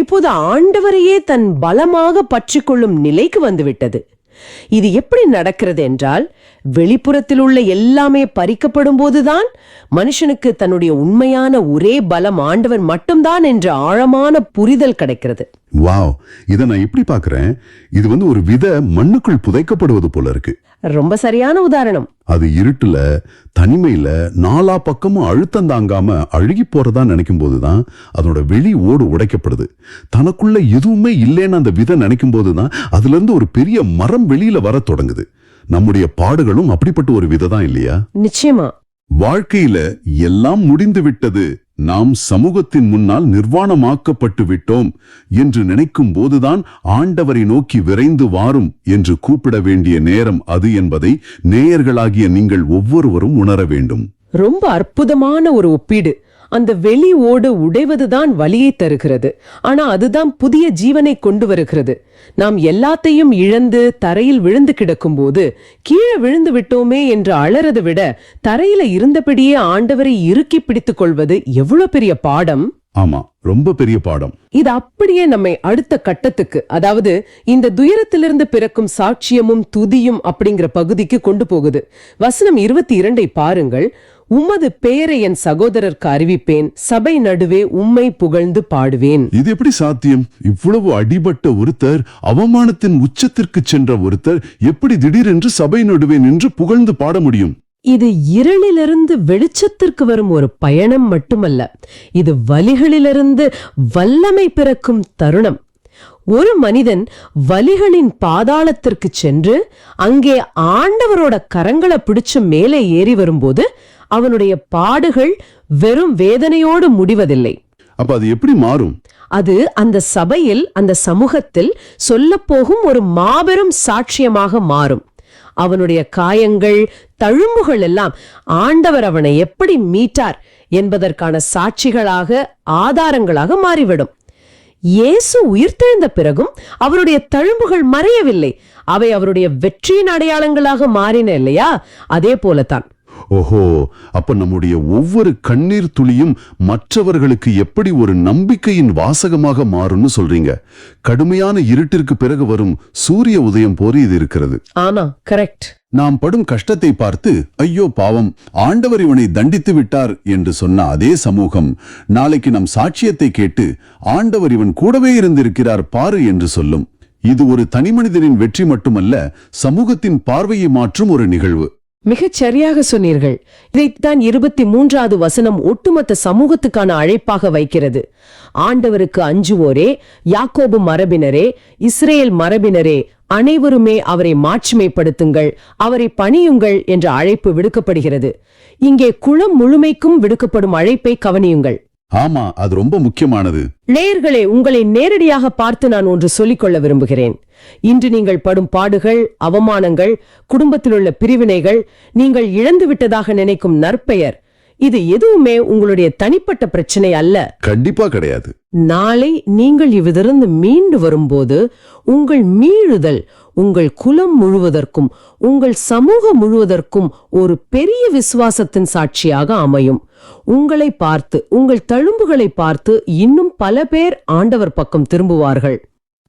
இப்போது ஆண்டவரையே தன் பலமாக பற்றிக்கொள்ளும் நிலைக்கு வந்துவிட்டது. இது எப்படி நடக்கிறது என்றால், வெளிப்புறத்தில் உள்ள எல்லாமே பறிக்கப்படும் போதுதான் மனுஷனுக்கு தன்னுடைய உண்மையான ஒரே பலம் ஆண்டவர் மட்டும்தான் என்ற ஆழமான புரிதல் கிடைக்கிறது. வாவ், இதை நான் எப்படி பாக்குறேன், இது ஒரு வித மண்ணுக்குள் புதைக்கப்படுவது போல இருக்கு. ரொம்ப சரியான உதாரணம். அது இருட்டுல, தனிமையில, நாலா பக்கமும் அழுத்தம் தாங்காம அழுகி போறதா நினைக்கும் போதுதான் அதோட வெளி ஓடு உடைக்கப்படுது. தனக்குள்ள எதுவுமே இல்லைன்னு அந்த விதை நினைக்கும் போதுதான் அதுல இருந்து ஒரு பெரிய மரம் வெளியில வர தொடங்குது. நம்முடைய பாடுகளும் அப்படிப்பட்ட ஒரு விதை தான் இல்லையா? நிச்சயமா. வாழ்க்கையில எல்லாம் முடிந்து விட்டது, நாம் சமூகத்தின் முன்னால் நிர்வாணமாக்கப்பட்டு விட்டோம் என்று நினைக்கும் போதுதான் ஆண்டவரை நோக்கி விரைந்து வாரும் என்று கூப்பிட வேண்டிய நேரம் அது என்பதை நேயர்களாகிய நீங்கள் ஒவ்வொருவரும் உணர வேண்டும். ரொம்ப அற்புதமான ஒரு ஒப்பீடு. அந்த வெளி ஓடு உடைவதுதான் வலியை தருகிறது. ஆனா அதுதான் புதிய ஜீவனை கொண்டு வருகிறது. நாம் எல்லாத்தையும் இழந்து தரையில் விழுந்து கிடக்கும் போது கீழே விழுந்து விட்டோமே என்று அலறதை விட தரையில இருந்தபடியே ஆண்டவரை இறுக்கி பிடித்துக் கொள்வது எவ்வளவு பெரிய பாடம். ஆமா, ரொம்ப பெரிய பாடம். இது அப்படியே நம்மை அடுத்த கட்டத்துக்கு, அதாவது இந்த துயரத்திலிருந்து பிறக்கும் சாட்சியமும் துதியும் அப்படிங்கிற பகுதிக்கு கொண்டு போகுது. வசனம் 22 பாருங்கள். உமது பெயரை என் சகோதரருக்கு அறிவிப்பேன், சபை நடுவே உம்மை புகழ்ந்து பாடுவேன். இது எப்படி சாத்தியம்? இவ்வளவு அடிபட்ட ஒருத்தர், அவமானத்தின் உச்சத்திற்கு சென்ற ஒருத்தர் எப்படி திடீரென்று சபை நடுவே நின்று புகழ்ந்து பாட முடியும்? இது இருளிலிருந்து வெளிச்சத்திற்கு வரும் ஒரு பயணம் மட்டுமல்ல, இது வலிகளிலிருந்து வல்லமை பிறக்கும் தருணம். ஒரு மனிதன் வலிகளின் பாதாளத்திற்கு சென்று அங்கே ஆண்டவரோட கரங்களை பிடிச்சு மேலே ஏறி வரும்போது அவனுடைய பாடுகள் வெறும் வேதனையோடு முடிவதில்லை. அப்ப அது எப்படி மாறும்? அது அந்த சபையில், அந்த சமூகத்தில் சொல்லப்போகும் ஒரு மாபெரும் சாட்சியமாக மாறும். அவனுடைய காயங்கள், தழும்புகள் எல்லாம் ஆண்டவர் அவனை எப்படி மீட்டார் என்பதற்கான சாட்சிகளாக, ஆதாரங்களாக மாறிவிடும். இயேசு உயிர்த்தெழுந்த பிறகும் அவருடைய தழும்புகள் மறையவில்லை. அவை அவருடைய வெற்றியின் அடையாளங்களாக மாறின இல்லையா? அதே போலத்தான். ஓஹோ, அப்ப நம்முடைய ஒவ்வொரு கண்ணீர் துளியும் மற்றவர்களுக்கு எப்படி ஒரு நம்பிக்கையின் வாசகமாக மாறும்னு சொல்றீங்க. கடுமையான இருட்டிற்கு பிறகு வரும் சூரிய உதயம் போல இது இருக்கிறது. ஆமா, கரெக்ட். நாம் படும் கஷ்டத்தை பார்த்து ஐயோ பாவம், ஆண்டவர் இவனை தண்டித்து விட்டார் என்று சொன்ன அதே சமூகம் நாளைக்கு நம் சாட்சியத்தை கேட்டு ஆண்டவர் இவன் கூடவே இருந்திருக்கிறார் பாரு என்று சொல்லும். இது ஒரு தனிமனிதனின் வெற்றி மட்டுமல்ல, சமூகத்தின் பார்வையை மாற்றும் ஒரு நிகழ்வு. மிகச் சரியாக சொன்னீர்கள். இதைத்தான் 23வது வசனம் ஒட்டுமொத்த சமூகத்துக்கான அழைப்பாக வைக்கிறது. ஆண்டவருக்கு அஞ்சுவோரே, யாக்கோபு மரபினரே, இஸ்ரேல் மரபினரே, அனைவருமே அவரை மாட்சிமைப்படுத்துங்கள், அவரை பணியுங்கள் என்ற அழைப்பு விடுக்கப்படுகிறது. இங்கே குளம் முழுமைக்கும் விடுக்கப்படும் அழைப்பை கவனியுங்கள். ஆமா, அது ரொம்ப முக்கியமானது. நேயர்களே, உங்களை நேரடியாக பார்த்து நான் ஒன்று சொல்லிக்கொள்ள விரும்புகிறேன். இன்று நீங்கள் படும் பாடுகள், அவமானங்கள், குடும்பத்திலுள்ள பிரிவினைகள், நீங்கள் இழந்து விட்டதாக நினைக்கும் நற்பெயர், இது எதுவுமே உங்களுடைய தனிப்பட்ட பிரச்சனை அல்ல. கண்டிப்பா கிடையாது. நாளை நீங்கள் இவ்விதிருந்து மீண்டு வரும்போது உங்கள் மீளுதல் உங்கள் குலம் முழுவதற்கும், உங்கள் சமூகம் முழுவதற்கும் ஒரு பெரிய விசுவாசத்தின் சாட்சியாக அமையும். உங்களை பார்த்து, உங்கள் தழும்புகளை பார்த்து இன்னும் பல பேர் ஆண்டவர் பக்கம் திரும்புவார்கள்.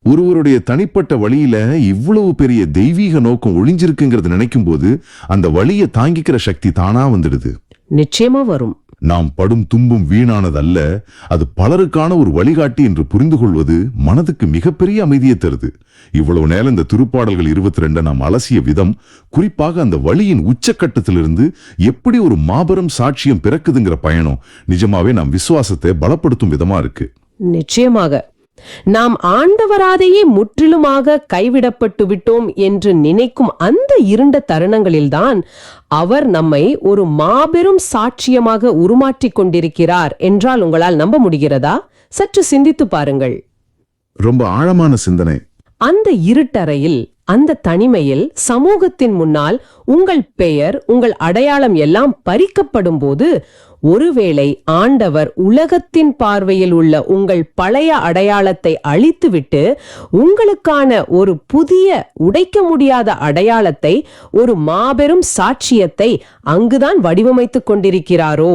ஒருவருடைய தனிப்பட்ட வழியில இவ்வளவு பெரிய தெய்வீக நோக்கம் ஒளிஞ்சிருக்குங்கிறது நினைக்கும் போது அந்த வழியை தாங்கிக்கிற சக்தி தானா வந்துடுது. நிச்சயமா வரும். நாம் படும் துன்பம் வீணானதல்ல, அது பலருக்கான ஒரு வழிகாட்டி என்று புரிந்து கொள்வது மனதுக்கு மிகப்பெரிய அமைதியை தருது. இவ்வளவு நேரம் இந்த திருப்பாடல்கள் 22 நாம் அலசிய விதம், குறிப்பாக அந்த வழியின் உச்சக்கட்டத்திலிருந்து எப்படி ஒரு மாபெரும் சாட்சியம் பிறக்குதுங்கிற பயணம் நிஜமாவே நாம் விசுவாசத்தை பலப்படுத்தும் விதமா இருக்கு. நிச்சயமாக நாம் ஆண்டவராதையே முற்றிலுமாக கைவிடப்பட்டு விட்டோம் என்று நினைக்கும் அந்த இருண்ட தருணங்களில்தான் அவர் நம்மை ஒரு மாபெரும் சாட்சியமாக உருமாற்றிக் கொண்டிருக்கிறார் என்றால் உங்களால் நம்ப முடிகிறதா? சற்று சிந்தித்து பாருங்கள். ரொம்ப ஆழமான சிந்தனை. அந்த இருட்டறையில், அந்த தனிமையில், சமூகத்தின் முன்னால் உங்கள் பெயர், உங்கள் அடையாளம் எல்லாம் பறிக்கப்படும் போது, ஒருவேளை ஆண்டவர் உலகத்தின் பார்வையில் உள்ள உங்கள் பழைய அடையாளத்தை அழித்துவிட்டு உங்களுக்கான ஒரு புதிய உடைக்க முடியாத அடையாளத்தை, ஒரு மாபெரும் சாட்சியத்தை அங்குதான் வடிவமைத்துக் கொண்டிருக்கிறாரோ?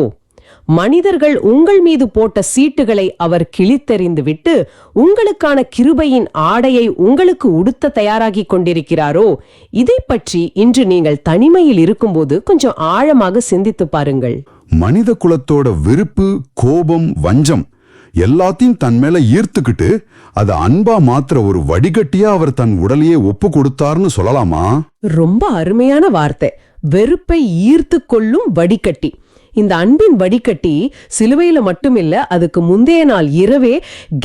மனிதர்கள் உங்கள் மீது போட்ட சீட்டுகளை அவர் கிழித்தெறிந்து விட்டு உங்களுக்கான கிருபையின் ஆடையை உங்களுக்கு உடுத்த தயாராகி கொண்டிருக்கிறாரோ? இதை பற்றி இன்று நீங்கள் தனிமையில் இருக்கும்போது கொஞ்சம் ஆழமாக சிந்தித்து பாருங்கள். மனித குலத்தோட வெறுப்பு, கோபம், வஞ்சம் எல்லாத்தையும் தன் மேல ஈர்த்துக்கிட்டு அது அன்பா மாத்திர ஒரு வடிகட்டியா அவர் தன் உடலையே ஒப்பு கொடுத்தார்னு சொல்லலாமா? ரொம்ப அருமையான வார்த்தை. வெறுப்பை ஈர்த்து கொள்ளும் வடிகட்டி. இந்த அன்பின் வடிகட்டி சிலுவையில மட்டுமில்ல, அதுக்கு முந்தைய நாள் இரவே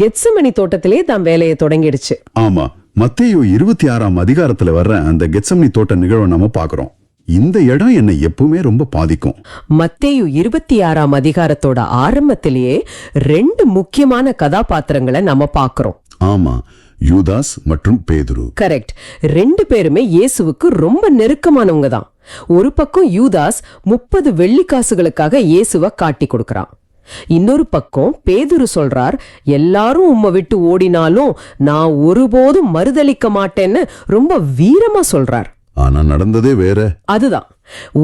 கெத்செமனி தோட்டத்திலே தான் வேலையை தொடங்கிடுச்சு. ஆமா, மத்தேயு 26ஆம் அதிகாரத்துல வர்ற அந்த கெத்செமனி தோட்ட நிகழ்வை நம்ம பாக்குறோம். இந்த இடம் என்னை எப்பவுமே ரொம்ப பாதிக்கும். மத்தேயு 26ஆம் அதிகாரத்தோட ஆரம்பத்திலேயே 2 முக்கியமான கதாபாத்திரங்களை நம்ம பாக்குறோம். ஆமா, யூதாஸ் மற்றும் பேதுரு. கரெக்ட். 2 பேருமே இயேசுவுக்கு ரொம்ப நெருக்கமானவங்க தான். ஒரு பக்கம் யூதாஸ் 30 வெள்ளிக்காசுகளுக்காக இயேசுவை காட்டி கொடுக்கறான். இன்னொரு பக்கம் பேதுரு சொல்றார், எல்லாரும் உம்மை விட்டு ஓடினாலும் நான் ஒருபோதும் மறுதலிக்க மாட்டேன்னு ரொம்ப வீரமா சொல்றார். ஆனா நடந்ததே வேற. அதுதான்,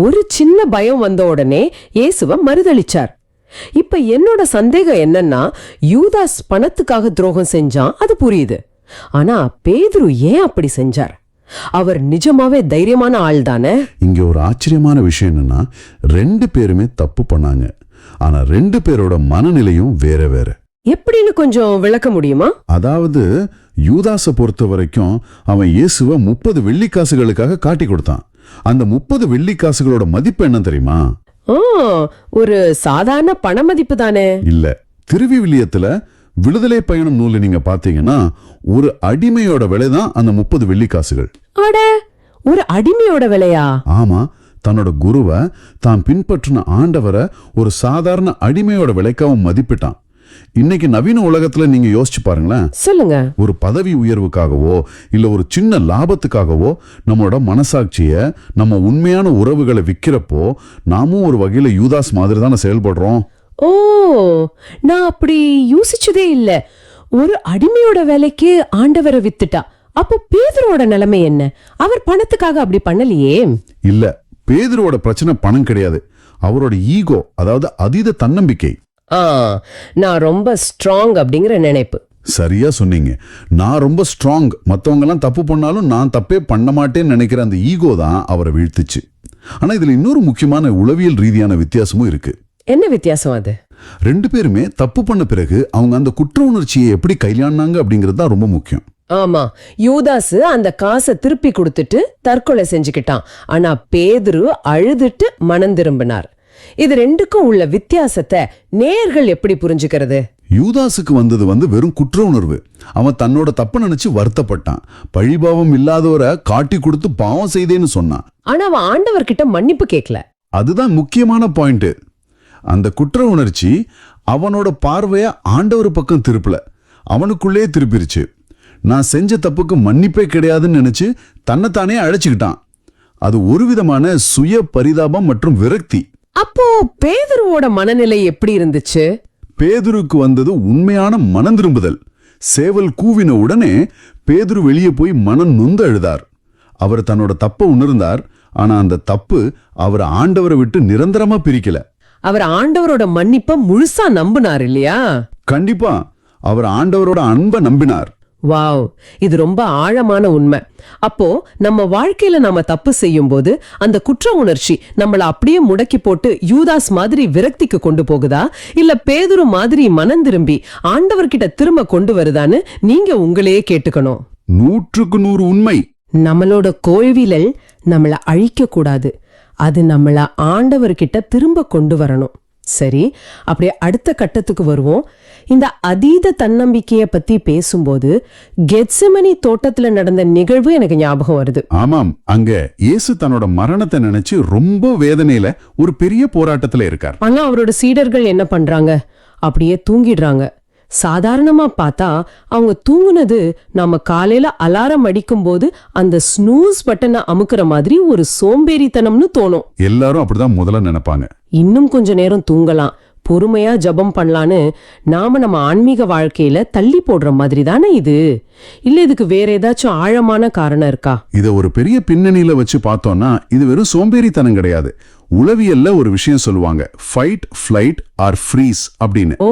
ஒரு சின்ன பயம் வந்த உடனே இயேசுவ மறுதலிச்சார். இப்ப என்னோட சந்தேகம் என்னன்னா, யூதாஸ் பணத்துக்காக துரோகம் செஞ்சான், அது புரியுது. ஆனா பேதுரு ஏன் அப்படி செஞ்சார்? அவர் நிஜமாவே தைரியமான ஆள் தானே? இங்க ஒரு ஆச்சரியமான விஷயம் என்னன்னா, 2 பேருமே தப்பு பண்ணாங்க. ஆனா 2 பேரோட மனநிலையும் வேற வேற. எப்படின்னு கொஞ்சம் விளக்க முடியுமா? அதாவது யூதாஸை பொறுத்த வரைக்கும் அவன் இயேசுவை 30 வெள்ளிக்காசுகளுக்காக காட்டி கொடுத்தான். அந்த 30 வெள்ளிக்காசுகளோட மதிப்பு என்ன தெரியுமா? ஒரு சாதாரண பண மதிப்பு தானே? இல்ல. திருவிவிலியத்துல விடுதலை பயணம் நூலை நீங்க பாத்தீங்கன்னா ஒரு அடிமையோட விலைதான் அந்த 30 வெள்ளிக்காசுகள். அட, ஒரு அடிமையோட விலையா? ஆமா, தன்னோட குருவை தான் பின்பற்றின ஆண்டவரை ஒரு சாதாரண அடிமையோட விலைக்காவும் மதிப்பிட்டான். இன்னைக்கு நவீன உலகத்துல நீங்க யோசிச்சு பாருங்களேன். சொல்லுங்க. ஒரு பதவி உயர்வுக்காகவோ இல்ல ஒரு சின்ன லாபத்துக்காகவோ நம்மளோட மனசாட்சிய, நம்ம உண்மையான உறவுகளை விக்கிறப்போ நாமும் ஒரு வகையில யூதாஸ் மாதிரி தானே செயல்படுறோம். ஓ, நான் அப்படி யோசிச்சதே இல்ல. ஒரு அடிமையோட வேலைக்கு ஆண்டவரை வித்துட்டா, அப்போ பேதுருவோட நிலைமை என்ன? அவர் பணத்துக்காக அப்படி பண்ணலையே. இல்ல, பேதுருவோட பிரச்சனை பணம் கிடையாது, அவரோட ஈகோ, அதாவது அதீத தன்னம்பிக்கை. நான் ரொம்ப ஸ்ட்ராங் அப்படிங்கிற நினைப்பு. சரியா சொன்னீங்க. நான் ரொம்ப ஸ்ட்ராங், மத்தவங்க எல்லாம் தப்பு பண்ணாலும் நான் தப்பே பண்ண மாட்டேன்னு நினைக்கிற அந்த ஈகோ தான் அவரை வீழ்த்துச்சு. ஆனா இதுல இன்னொரு முக்கியமான உளவியல் ரீதியான வித்தியாசமும் இருக்கு. என்ன வித்தியாசம் அது? 2 பேருமே தப்பு பண்ண பிறகு அவங்க அந்த குற்ற உணர்ச்சியை எப்படி கையாண்டாங்க அப்படிங்கிறது தான் ரொம்ப முக்கியம். ஆமா, யூதாஸ் அந்த காசை திருப்பி கொடுத்துட்டு தற்கொலை செஞ்சுக்கிட்டான். ஆனா பேதுரு அழுதுட்டு மனம் திரும்பினார். இது 2க்கும் உள்ள வித்தியாசத்தை நேயர்கள் எப்படி புரிஞ்சுக்கிறது? யூதாஸுக்கு வந்தது வெறும் குற்ற உணர்வு. அவன் தன்னோட தப்ப நினைச்சு வருத்தப்பட்டான். பழிபாவம் இல்லாதவரை காட்டி கொடுத்து பாவம் செய்தேன்னு சொன்னான். ஆனா அவன் ஆண்டவர்கிட்ட மன்னிப்பு கேட்கல. அதுதான் முக்கியமான பாயிண்ட். அந்த குற்ற உணர்ச்சி அவனோட பார்வைய ஆண்டவர் பக்கம் திருப்பல, அவனுக்குள்ளே திருப்பிருச்சு. நான் செஞ்ச தப்புக்கு மன்னிப்பே கிடையாதுன்னு நினைச்சு தன்னைத்தானே அழைச்சுக்கிட்டான். அது ஒரு விதமான சுய பரிதாபம் மற்றும் விரக்தி. அப்போ பேதுருவோட மனநிலை எப்படி இருந்துச்சு? பேதுருக்கு வந்தது உண்மையான மனம் திரும்புதல். சேவல் கூவின உடனே பேதுரு வெளியே போய் மனம் நொந்து அழுதார். அவர் தன்னோட தப்ப உணர்ந்தார். ஆனா அந்த தப்பு அவர் ஆண்டவரை விட்டு நிரந்தரமா பிரிக்கல. அவர் ஆண்டவரோட மன்னிப்பை முழுசா நம்பினார் இல்லையா? கண்டிப்பா, அவர் ஆண்டவரோட அன்பை நம்பினார். வாவ், இது ரொம்ப ஆழமான உண்மை. அப்போ நம்ம வாழ்க்கையில நாம தப்பு செய்யும் போது அந்த குற்ற உணர்ச்சி நம்மள அப்படியே முடக்கி போட்டு யூதாஸ் மாதிரி விரக்திக்கு கொண்டு போகுதா, இல்ல பேதுரு மாதிரி மனம் திரும்பி ஆண்டவர்கிட்ட திரும்ப கொண்டு வருதான்னு நீங்க உங்களையே கேட்டுக்கணும். 100க்கு 100 உண்மை. நம்மளோட கோள்விழல் நம்மள அழிக்க கூடாது, அது நம்மள ஆண்டவர்கிட்ட திரும்ப கொண்டு வரணும். சரி, அப்படியே அடுத்த கட்டத்துக்கு வருவோம். இந்த அதீத தன்னம்பிக்கைய பத்தி பேசும்போது கெத்செமனி தோட்டத்துல நடந்த நிகழ்வு எனக்கு ஞாபகம் வருது. ஆமாம், அங்க இயேசு தன்னோட மரணத்தை நினைச்சு ரொம்ப வேதனையில ஒரு பெரிய போராட்டத்துல இருக்கார். ஆனா அவரோட சீடர்கள் என்ன பண்றாங்க? அப்படியே தூங்கிடுறாங்க. சாதாரணமா பார்த்தா அவங்க தூங்குனது நாம காலையில அலாரம் அடிக்கும் போது அந்த ஸ்னூஸ் பட்டனை அமுக்குற மாதிரி ஒரு சோம்பேறித்தனம்னு தோணும். எல்லாரும் அப்படிதான் முதல்ல நினைப்பாங்க. இன்னும் கொஞ்ச நேரம் தூங்கலாம், பொறுமையா ஜபம் பண்ணலான்னு நாம நம்ம ஆன்மீக வாழ்க்கையில தள்ளி போடுற மாதிரி தானே இது? இல்ல இதுக்கு வேற ஏதாச்சும் ஆழமான காரணம் இருக்கா? இத ஒரு பெரிய பின்னணியில வச்சு பார்த்தோம்னா இது வெறும் சோம்பேறித்தனம் கிடையாது. உளவியல்ல ஒரு விஷயம் சொல்லுவாங்க, ஃபைட், ஃப்ளைட் ஆர் ஃப்ரீஸ் அப்படின்னு. ஓ,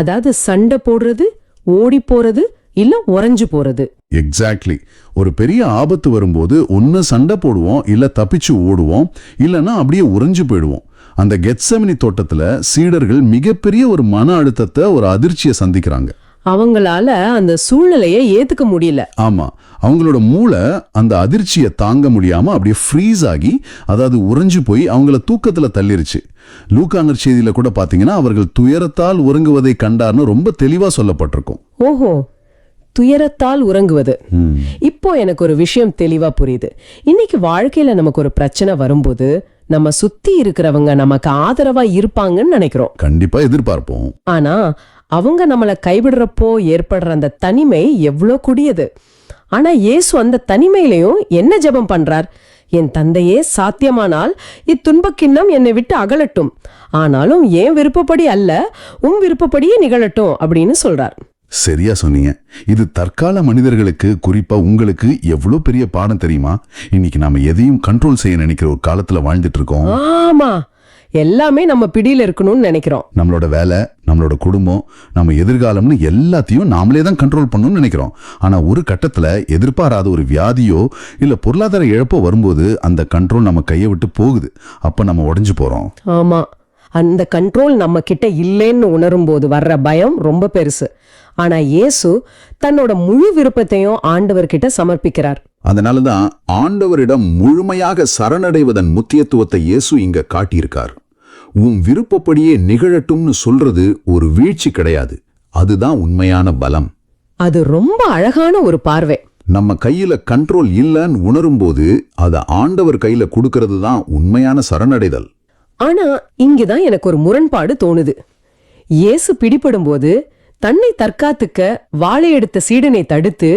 அதாவது சண்டை போடுறது, ஓடி போறது, இல்ல உறைஞ்சு போறது. எக்ஸாக்ட்லி. ஒரு பெரிய ஆபத்து வரும்போது ஒன்னு சண்டை போடுவோம், இல்ல தப்பிச்சு ஓடுவோம், இல்லன்னா அப்படியே உறைஞ்சு போயிடுவோம். அந்த கெத்செமனி தோட்டத்துல சீடர்கள் மிகப்பெரிய ஒரு மன அழுத்தத்தை, ஒரு அதிர்ச்சியை சந்திக்கிறாங்க. அவங்களால அந்த சூழ்நிலையை ஏத்துக்க முடியல. ஆமா, அவங்களோட மூளை அந்த அதிர்ச்சியை தாங்க முடியாம அப்படியே ஃப்ரீஸ் ஆகி, அதாவது உறைஞ்சு போய் அவங்கள தூக்கத்துல தள்ளிருச்சு. லூக்கா நற்செய்தியில கூட பாத்தீங்கன்னா அவர்கள் துயரத்தால் உறங்குவதை கண்டார்னு ரொம்ப தெளிவா சொல்லப்பட்டிருக்கும். ஓஹோ, துயரத்தால் உறங்குவது. இப்போ எனக்கு ஒரு விஷயம் தெளிவா புரியுது. இன்னைக்கு வாழ்க்கையில நமக்கு ஒரு பிரச்சனை வரும்போது நம்ம சுத்தி இருக்கிறவங்க நமக்கு ஆதரவா இருப்பாங்கன்னு நினைக்கிறோம். கண்டிப்பா எதிர்பார்ப்போம். ஆனா அவங்க நம்மளை கைவிடுறப்போ ஏற்படுற அந்த தனிமை எவ்வளோ கொடியது. ஆனா இயேசு அந்த தனிமையிலையும் என்ன ஜெபம் பண்றார்? என் தந்தையே, சாத்தியமானால் இத்துன்பக் கிண்ணம் என்னை விட்டு அகலட்டும், ஆனாலும் என் விருப்பப்படி அல்ல, உன் விருப்பப்படியே நிகழட்டும் அப்படின்னு சொல்றார். சரியா சொன்னீங்க. இது தற்கால மனிதர்களுக்கு, குறிப்பா உங்களுக்கு எவ்வளவு பெரிய பாடம் தெரியுமா? இன்னைக்கு நாம எதையும் கண்ட்ரோல் செய்ய நினைக்கிற ஒரு காலத்துல வாழ்ந்துட்டு இருக்கோம். ஆமா, எல்லாமே நம்ம பிடியில இருக்கணும்னு நினைக்கிறோம். நம்மளோட வேலை, நம்மளோட குடும்பம், நம்ம எதிர்காலம்னு எல்லாத்தையும் நாமளே தான் கண்ட்ரோல் பண்ணணும்னு நினைக்கிறோம். ஆனா ஒரு கட்டத்துல எதிர்பாராத ஒரு வியாதியோ இல்ல பொருளாதார இழப்போ வரும்போது அந்த கண்ட்ரோல் நம்ம கையை விட்டு போகுது. அப்ப நம்ம உடைஞ்சு போறோம். ஆமா, அந்த கண்ட்ரோல் நம்ம கிட்ட இல்லைன்னு உணரும் போது வர்ற பயம் ரொம்ப பெருசு. ஆனா இயேசு தன்னோட முழு விருப்பத்தையும் ஆண்டவர்கிட்ட சமர்ப்பிக்கிறார். அதனாலதான் ஆண்டவரிடம் முழுமையாக சரணடைவதன் முக்கியத்துவத்தை இயேசு இங்க காட்டியிருக்கார். உன் விருப்பப்படியே நிகழட்டும்னு சொல்றது ஒரு வீழ்ச்சி கிடையாது, அதுதான் உண்மையான பலம். அது ரொம்ப அழகான ஒரு பார்வை. நம்ம கையில கண்ட்ரோல் இல்லைன்னு உணரும் போது அதை ஆண்டவர் கையில கொடுக்கறது தான் உண்மையான சரணடைதல். ஆனா இங்கதான் எனக்கு ஒரு முரண்பாடு தோணுது. இயேசு பிடிபடும் போது தன்னை தற்காத்துக்க வாளை எடுத்த சீடனை தடுத்து,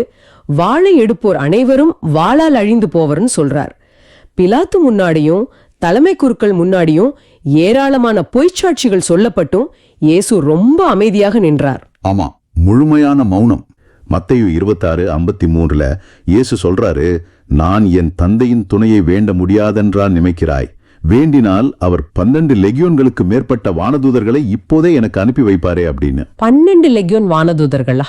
வாளை எடுப்போர் அனைவரும் வாளால் அழிந்து போவர்னு சொல்றார். பிலாத்து முன்னாடியும் தலைமை குருக்கள் முன்னாடியும் ஏராளமான பொய்ச்சாட்சிகள் சொல்லப்பட்டும் இயேசு ரொம்ப அமைதியாக நின்றார். ஆமா, முழுமையான மௌனம். மத்தேயு 26:53 இயேசு சொல்றாரு, நான் என் தந்தையின் துணையை வேண்ட முடியாதென்றால் நினைக்கிறாய், வேண்டினால் அவர் 12 லெகியோன்களுக்கு மேற்பட்ட வானதூதர்களை இப்போதே எனக்கு அனுப்பி வைப்பாரே அப்படின்னு. 12 லெகியோன் வானதூதர்களா?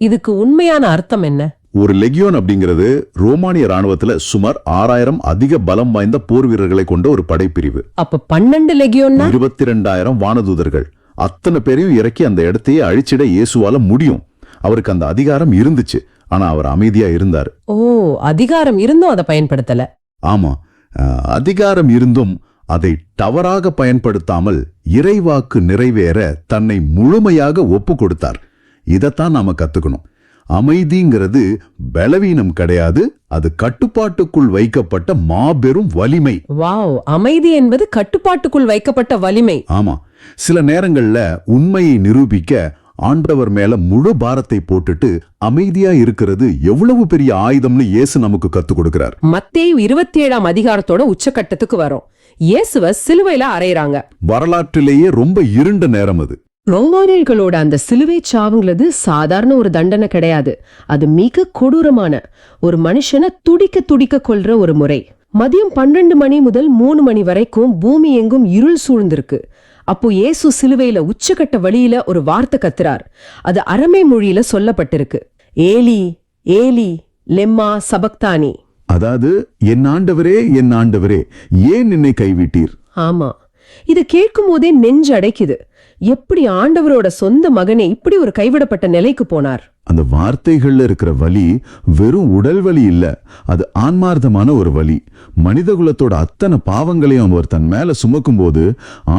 இதுக்கு உண்மையான அர்த்தம் என்ன? ஒரு லெகியோன் அப்படிங்கிறது ரோமானிய ராணுவத்துல சுமார் 6000 அதிக பலம் வாய்ந்த போர் வீரர்களை கொண்ட ஒரு படைப்பிரிவு. அப்ப 12 லெகியோன்னா 22,000 வானதூதர்கள். அத்தனை பேரையும் இறக்கி அந்த இடத்தையே அழிச்சிட இயேசுவால முடியும். அவருக்கு அந்த அதிகாரம் இருந்துச்சு. ஆனா அவர் அமைதியா இருந்தார். ஓ, அதிகாரம் இருந்தும் அதை பயன்படுத்தல. ஆமா, அதிகாரம் இருந்தும் அதை தவறாக பயன்படுத்தாமல் இறைவாக்கு நிறைவேற தன்னை முழுமையாக ஒப்பு கொடுத்தார். இதைத்தான் நாம கத்துக்கணும். அமைதிங்கிறது பலவீனம் கிடையாது, அது கட்டுப்பாட்டுக்குள் வைக்கப்பட்ட மாபெரும் வலிமை. வாவ், அமைதி என்பது கட்டுப்பாட்டுக்குள் வைக்கப்பட்ட வலிமை. ஆமா, சில நேரங்கள்ல உண்மையை நிரூபிக்க ஆண்டவர் மேல முழு பாரத்தை போட்டுட்டு அமைதியா இருக்கிறது எவ்வளவு பெரிய ஆயுதம்னு இயேசு நமக்கு கத்து கொடுக்கிறார். மத்தேயு 27 அதிகாரத்தோட உச்சக்கட்டத்துக்கு வரும். இயேசுவ சிலுவையில அறையறாங்க. வரலாற்றிலேயே ரொம்ப இருண்ட நேரம் அது. ரோமானியர்களோட அந்த சிலுவை சாவுங்கிறது சாதாரண ஒரு தண்டனை கிடையாது. அது மிக கொடூரமான, ஒரு மனுஷனை துடிக்க துடிக்க கொல்ற ஒரு முறை. மதியம் 12 மணி முதல் 3 மணி வரைக்கும் பூமி எங்கும் இருள் சூழ்ந்திருக்கு. அப்போ இயேசு சிலுவையில உச்சக்கட்ட வழியில ஒரு வார்த்தை கத்துறார். அது அரமே மொழியில சொல்லப்பட்டிருக்கு. ஏலி ஏலி லெம்மா சபக்தானி. அதாவது, என் ஆண்டவரே, என் ஆண்டவரே, ஏன் என்னை கைவிட்டீர்? ஆமா, இது கேட்கும் போதே நெஞ்சு அடைக்குது. எப்படி ஆண்டவரோட சொந்த மகனே இப்படி ஒரு கைவிடப்பட்ட நிலைக்கு போனார்? அந்த வார்த்தைகள்ல இருக்கிற வலி வெறும் உடல் வலி இல்ல, அது ஆன்மார்த்தமான ஒரு வலி. மனிதகுலத்தோட அத்தனை பாவங்களையும் அவர் தன் மேல சுமக்கும் போது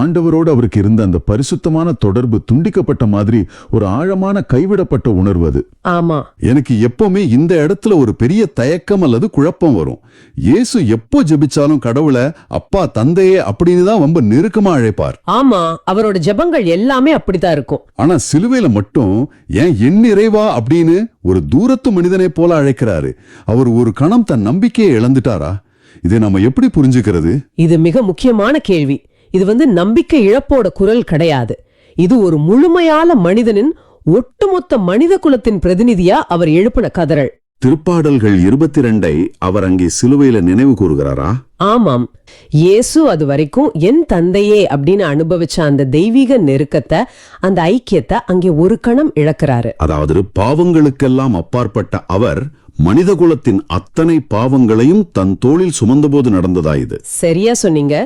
ஆண்டவரோடு அவருக்கு இருந்த அந்த பரிசுத்தமான தொடர்பு துண்டிக்கப்பட்ட மாதிரி ஒரு ஆழமான கைவிடப்பட்ட உணர்வு அது. ஆமா, எனக்கு எப்பவுமே இந்த இடத்துல ஒரு பெரிய தயக்கம் அல்லது குழப்பம் வரும். இயேசு எப்போ ஜெபிச்சாலும் கடவுளை அப்பா, தந்தையே அப்படின்னு தான் ரொம்ப நெருக்கமா அழைப்பார். ஆமா, அவரோட ஜெபங்கள் எல்லாமே அப்படித்தான் இருக்கும். ஆனா சிலுவையில மட்டும் ஏன் என் இறைவா அப்படின்னு ஒரு தூரத்து மனிதனை போல அழைக்கிறாரு. அவர் ஒரு கணம் தன் நம்பிக்கையை இழந்துட்டாரா? இதை நம்ம எப்படி புரிஞ்சுக்கிறது? இது மிக முக்கியமான கேள்வி. இது நம்பிக்கை இழப்போட குரல் கிடையாது. இது ஒரு முழுமையான மனிதனின் ஒட்டுமொத்த மனித குலத்தின் பிரதிநிதியா அவர் எழுப்பின கதறல். திருப்பாடல்கள் 22 அவர் அங்கே சிலுவையில நினைவு கூறுகிறாரா? ஆமாம், இயேசு அது வரைக்கும் என் தந்தையே அப்படின்னு அனுபவிச்ச அந்த தெய்வீக நெருக்கத்தை, அந்த ஐக்கியத்தை அங்கே ஒரு கணம் இழக்கிறாரு. அதாவது, பாவங்களுக்கெல்லாம் அப்பாற்பட்ட அவர் மனிதகுலத்தின் அத்தனை பாவங்களையும் தன் தோளில் சுமந்தபோது நடந்ததா இது? சரியா சொன்னீங்க.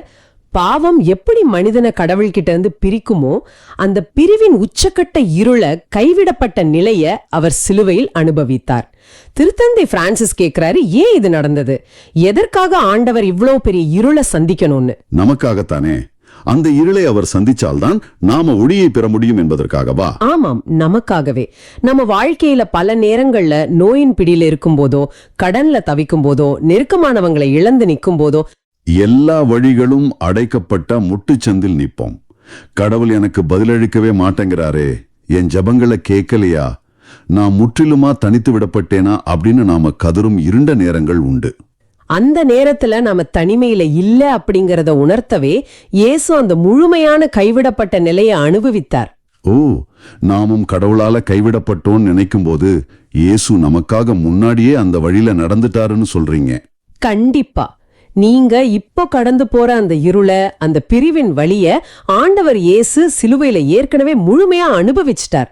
பாவம் எப்படி மனிதனை கடவுள்கிட்ட இருந்து பிரிக்குமோ, அந்த பிரிவின் உச்சக்கட்ட இருள, கைவிடப்பட்ட நிலைய அவர் சிலுவையில் அனுபவித்தார். திருத்தந்தை பிரான்சிஸ் கேட்கிறாரு, ஏன் இது நடந்தது? எதற்காக ஆண்டவர் இவ்வளவு பெரிய இருளை சந்திக்கணும்னு? நமக்காகத்தானே. அந்த இருளை அவர் சந்திச்சால்தான் நாம ஒளியை பெற முடியும் என்பதற்காகவா? ஆமாம், நமக்காகவே. நம்ம வாழ்க்கையில பல நேரங்கள்ல நோயின் பிடியில இருக்கும் போதோ, கடன்ல தவிக்கும் போதோ, நெருக்கமானவங்களை இழந்து நிற்கும் போதோ, எல்லா வழிகளும் அடைக்கப்பட்ட முட்டுச்சந்தில் நிற்போம். கடவுள் எனக்கு பதிலளிக்கவே மாட்டேங்கிறாரே, என் ஜபங்களை கேட்கலையா, நான் முற்றிலுமா தனித்து விடப்பட்டேனா அப்படின்னு நாம கதரும் இருண்ட நேரங்கள் உண்டு. அந்த நேரத்துல நாம தனிமையில இல்ல அப்படிங்கறத உணர்த்தவே இயேசு அந்த முழுமையான கைவிடப்பட்ட நிலையை அனுபவித்தார். ஓ, நாமும் கடவுளால கைவிடப்பட்டோன்னு நினைக்கும் போது இயேசு நமக்காக முன்னாடியே அந்த வழியில நடந்துட்டாருன்னு சொல்றீங்க. கண்டிப்பா. நீங்க இப்போ கடந்து போற அந்த இருள, அந்த பிரிவின் வழிய ஆண்டவர் இயேசு சிலுவையில ஏற்கனவே முழுமையா அனுபவிச்சிட்டார்.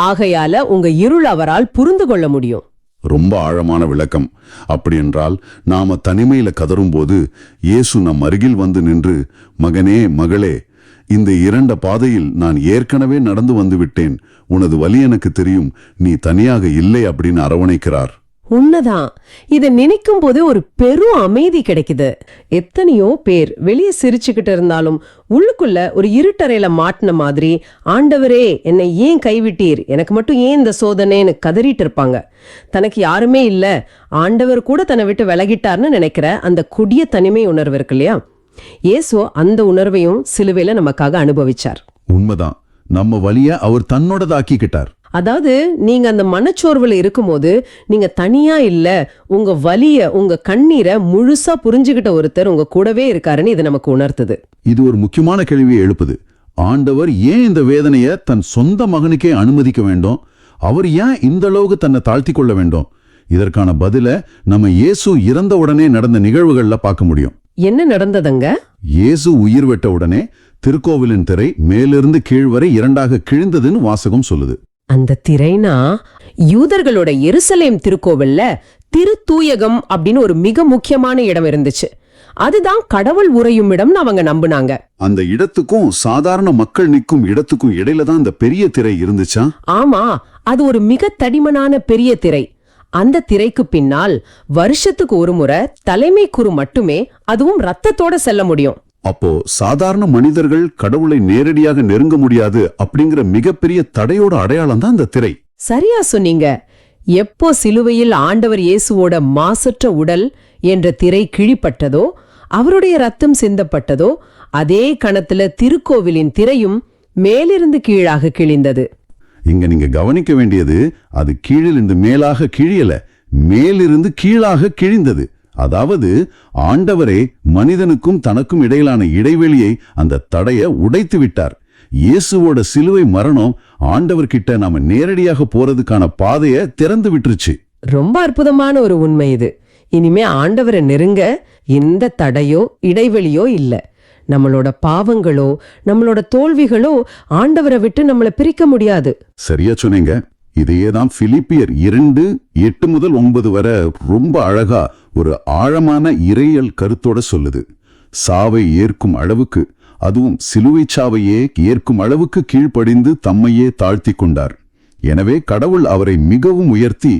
ஆகையால உங்க இருள் அவரால் புரிந்து கொள்ள முடியும். ரொம்ப ஆழமான விளக்கம். அப்படி என்றால் நாம தனிமையில கதறும்போது இயேசு நம் அருகில் வந்து நின்று, மகனே, மகளே, இந்த இரண்ட பாதையில் நான் ஏற்கனவே நடந்து வந்து விட்டேன், உனது வலி எனக்கு தெரியும், நீ தனியாக இல்லை அப்படின்னு அரவணைக்கிறார். உண்மைதான். இத நினைக்கும் போதே ஒரு பெரும் அமைதி கிடைக்குது. எத்தனையோ பேர் வெளியே சிரிச்சுக்கிட்டு இருந்தாலும் உள்ளுக்குள்ள ஒரு இருட்டறையில மாட்டின மாதிரி, ஆண்டவரே என்னை ஏன் கைவிட்டீர், எனக்கு மட்டும் ஏன் இந்த சோதனைன்னு கதறிட்டு இருப்பாங்க. தனக்கு யாருமே இல்ல, ஆண்டவர் கூட தன்னை விட்டு விலகிட்டார்னு நினைக்கிற அந்த கொடிய தனிமை உணர்வு இருக்கு இல்லையா, இயேசு அந்த உணர்வையும் சிலுவையில நமக்காக அனுபவிச்சார். உண்மைதான். நம்ம வலிய அவர் தன்னோடதாக்கிக்கிட்டார். அதாவது நீங்க அந்த மனச்சோர்வுல இருக்கும்போது நீங்க தனியா இல்ல, உங்க வலிய, உங்க கண்ணீரை முழுசா புரிஞ்சுகிட்ட ஒருத்தர் உங்க கூடவே இருக்காருன்னு இது நமக்கு உணர்த்துது. இது ஒரு முக்கியமான கேள்வியை எழுப்புது. ஆண்டவர் ஏன் இந்த வேதனைய தன் சொந்த மகனுக்கே அனுமதிக்க வேண்டும்? அவர் ஏன் இந்த அளவுக்கு தன்னை தாழ்த்தி கொள்ள வேண்டும்? இதற்கான பதில நம்ம இயேசு இறந்த உடனே நடந்த நிகழ்வுகள்ல பார்க்க முடியும். என்ன நடந்ததுங்க? இயேசு உயிர் விட்ட உடனே திருக்கோவிலின் திரை மேலிருந்து கீழ் வரை இரண்டாக கிழிந்ததுன்னு வாசகம் சொல்லுது. அந்த திரைனா யூதர்களோட எருசலேம் திருக்கோவில்ல திருத்தூயகம் அப்படின்னு ஒரு மிக முக்கியமான இடம் இருந்துச்சு. அதுதான் கடவுள் உறையும் இடம்னு அவங்க நம்புனாங்க. அந்த இடத்துக்கும் சாதாரண மக்கள் நிற்கும் இடத்துக்கும் இடையில தான் அந்த பெரிய திரை இருந்துச்சா? ஆமா, அது ஒரு மிக தடிமனான பெரிய திரை. அந்த திரைக்கு பின்னால் வருஷத்துக்கு ஒரு முறை தலைமை குரு மட்டுமே, அதுவும் ரத்தத்தோட செல்ல முடியும். அப்போ சாதாரண மனிதர்கள் கடவுளை நேரடியாக நெருங்க முடியாது அப்படிங்கிற மிகப்பெரிய தடையோட அடையாளம் தான் அந்த திரை. சரியா சொன்னீங்க. எப்போ சிலுவையில் ஆண்டவர் இயேசுவோட மாசற்ற உடல் என்ற திரை கிழிப்பட்டதோ, அவருடைய ரத்தம் சிந்தப்பட்டதோ, அதே கணத்துல திருக்கோவிலின் திரையும் மேலிருந்து கீழாக கிழிந்தது. இங்க நீங்க கவனிக்க வேண்டியது, அது கீழிலிருந்து மேலாக கிழியல, மேலிருந்து கீழாக கிழிந்தது. அதாவது ஆண்டவரே மனிதனுக்கும் தனக்கும் இடையிலான இடைவெளியை, அந்த தடையை உடைத்து விட்டார். இயேசுவோட சிலுவை மரணம் ஆண்டவர்கிட்ட நாம நேரடியாக போறதுக்கான பாதையை திறந்து விட்டுருச்சு. ரொம்ப அற்புதமான ஒரு உண்மை இது. இனிமே ஆண்டவரை நெருங்க எந்த தடையோ இடைவெளியோ இல்ல. நம்மளோட பாவங்களோ நம்மளோட தோல்விகளோ ஆண்டவரை விட்டு நம்மளை பிரிக்க முடியாது. சரியா சொன்னீங்க. இதையேதான் பிலிப்பியர் 2:8-9 வரை ரொம்ப அழகா ஒரு ஆழமான இறையியல் கருத்தோட சொல்லுது. சாவை ஏற்கும் அளவுக்கு, அதுவும் சிலுவை சாவையே ஏற்கும் அளவுக்கு கீழ்ப்படிந்து தம்மையே தாழ்த்தி கொண்டார். எனவே கடவுள் அவரை மிகவும் உயர்த்தி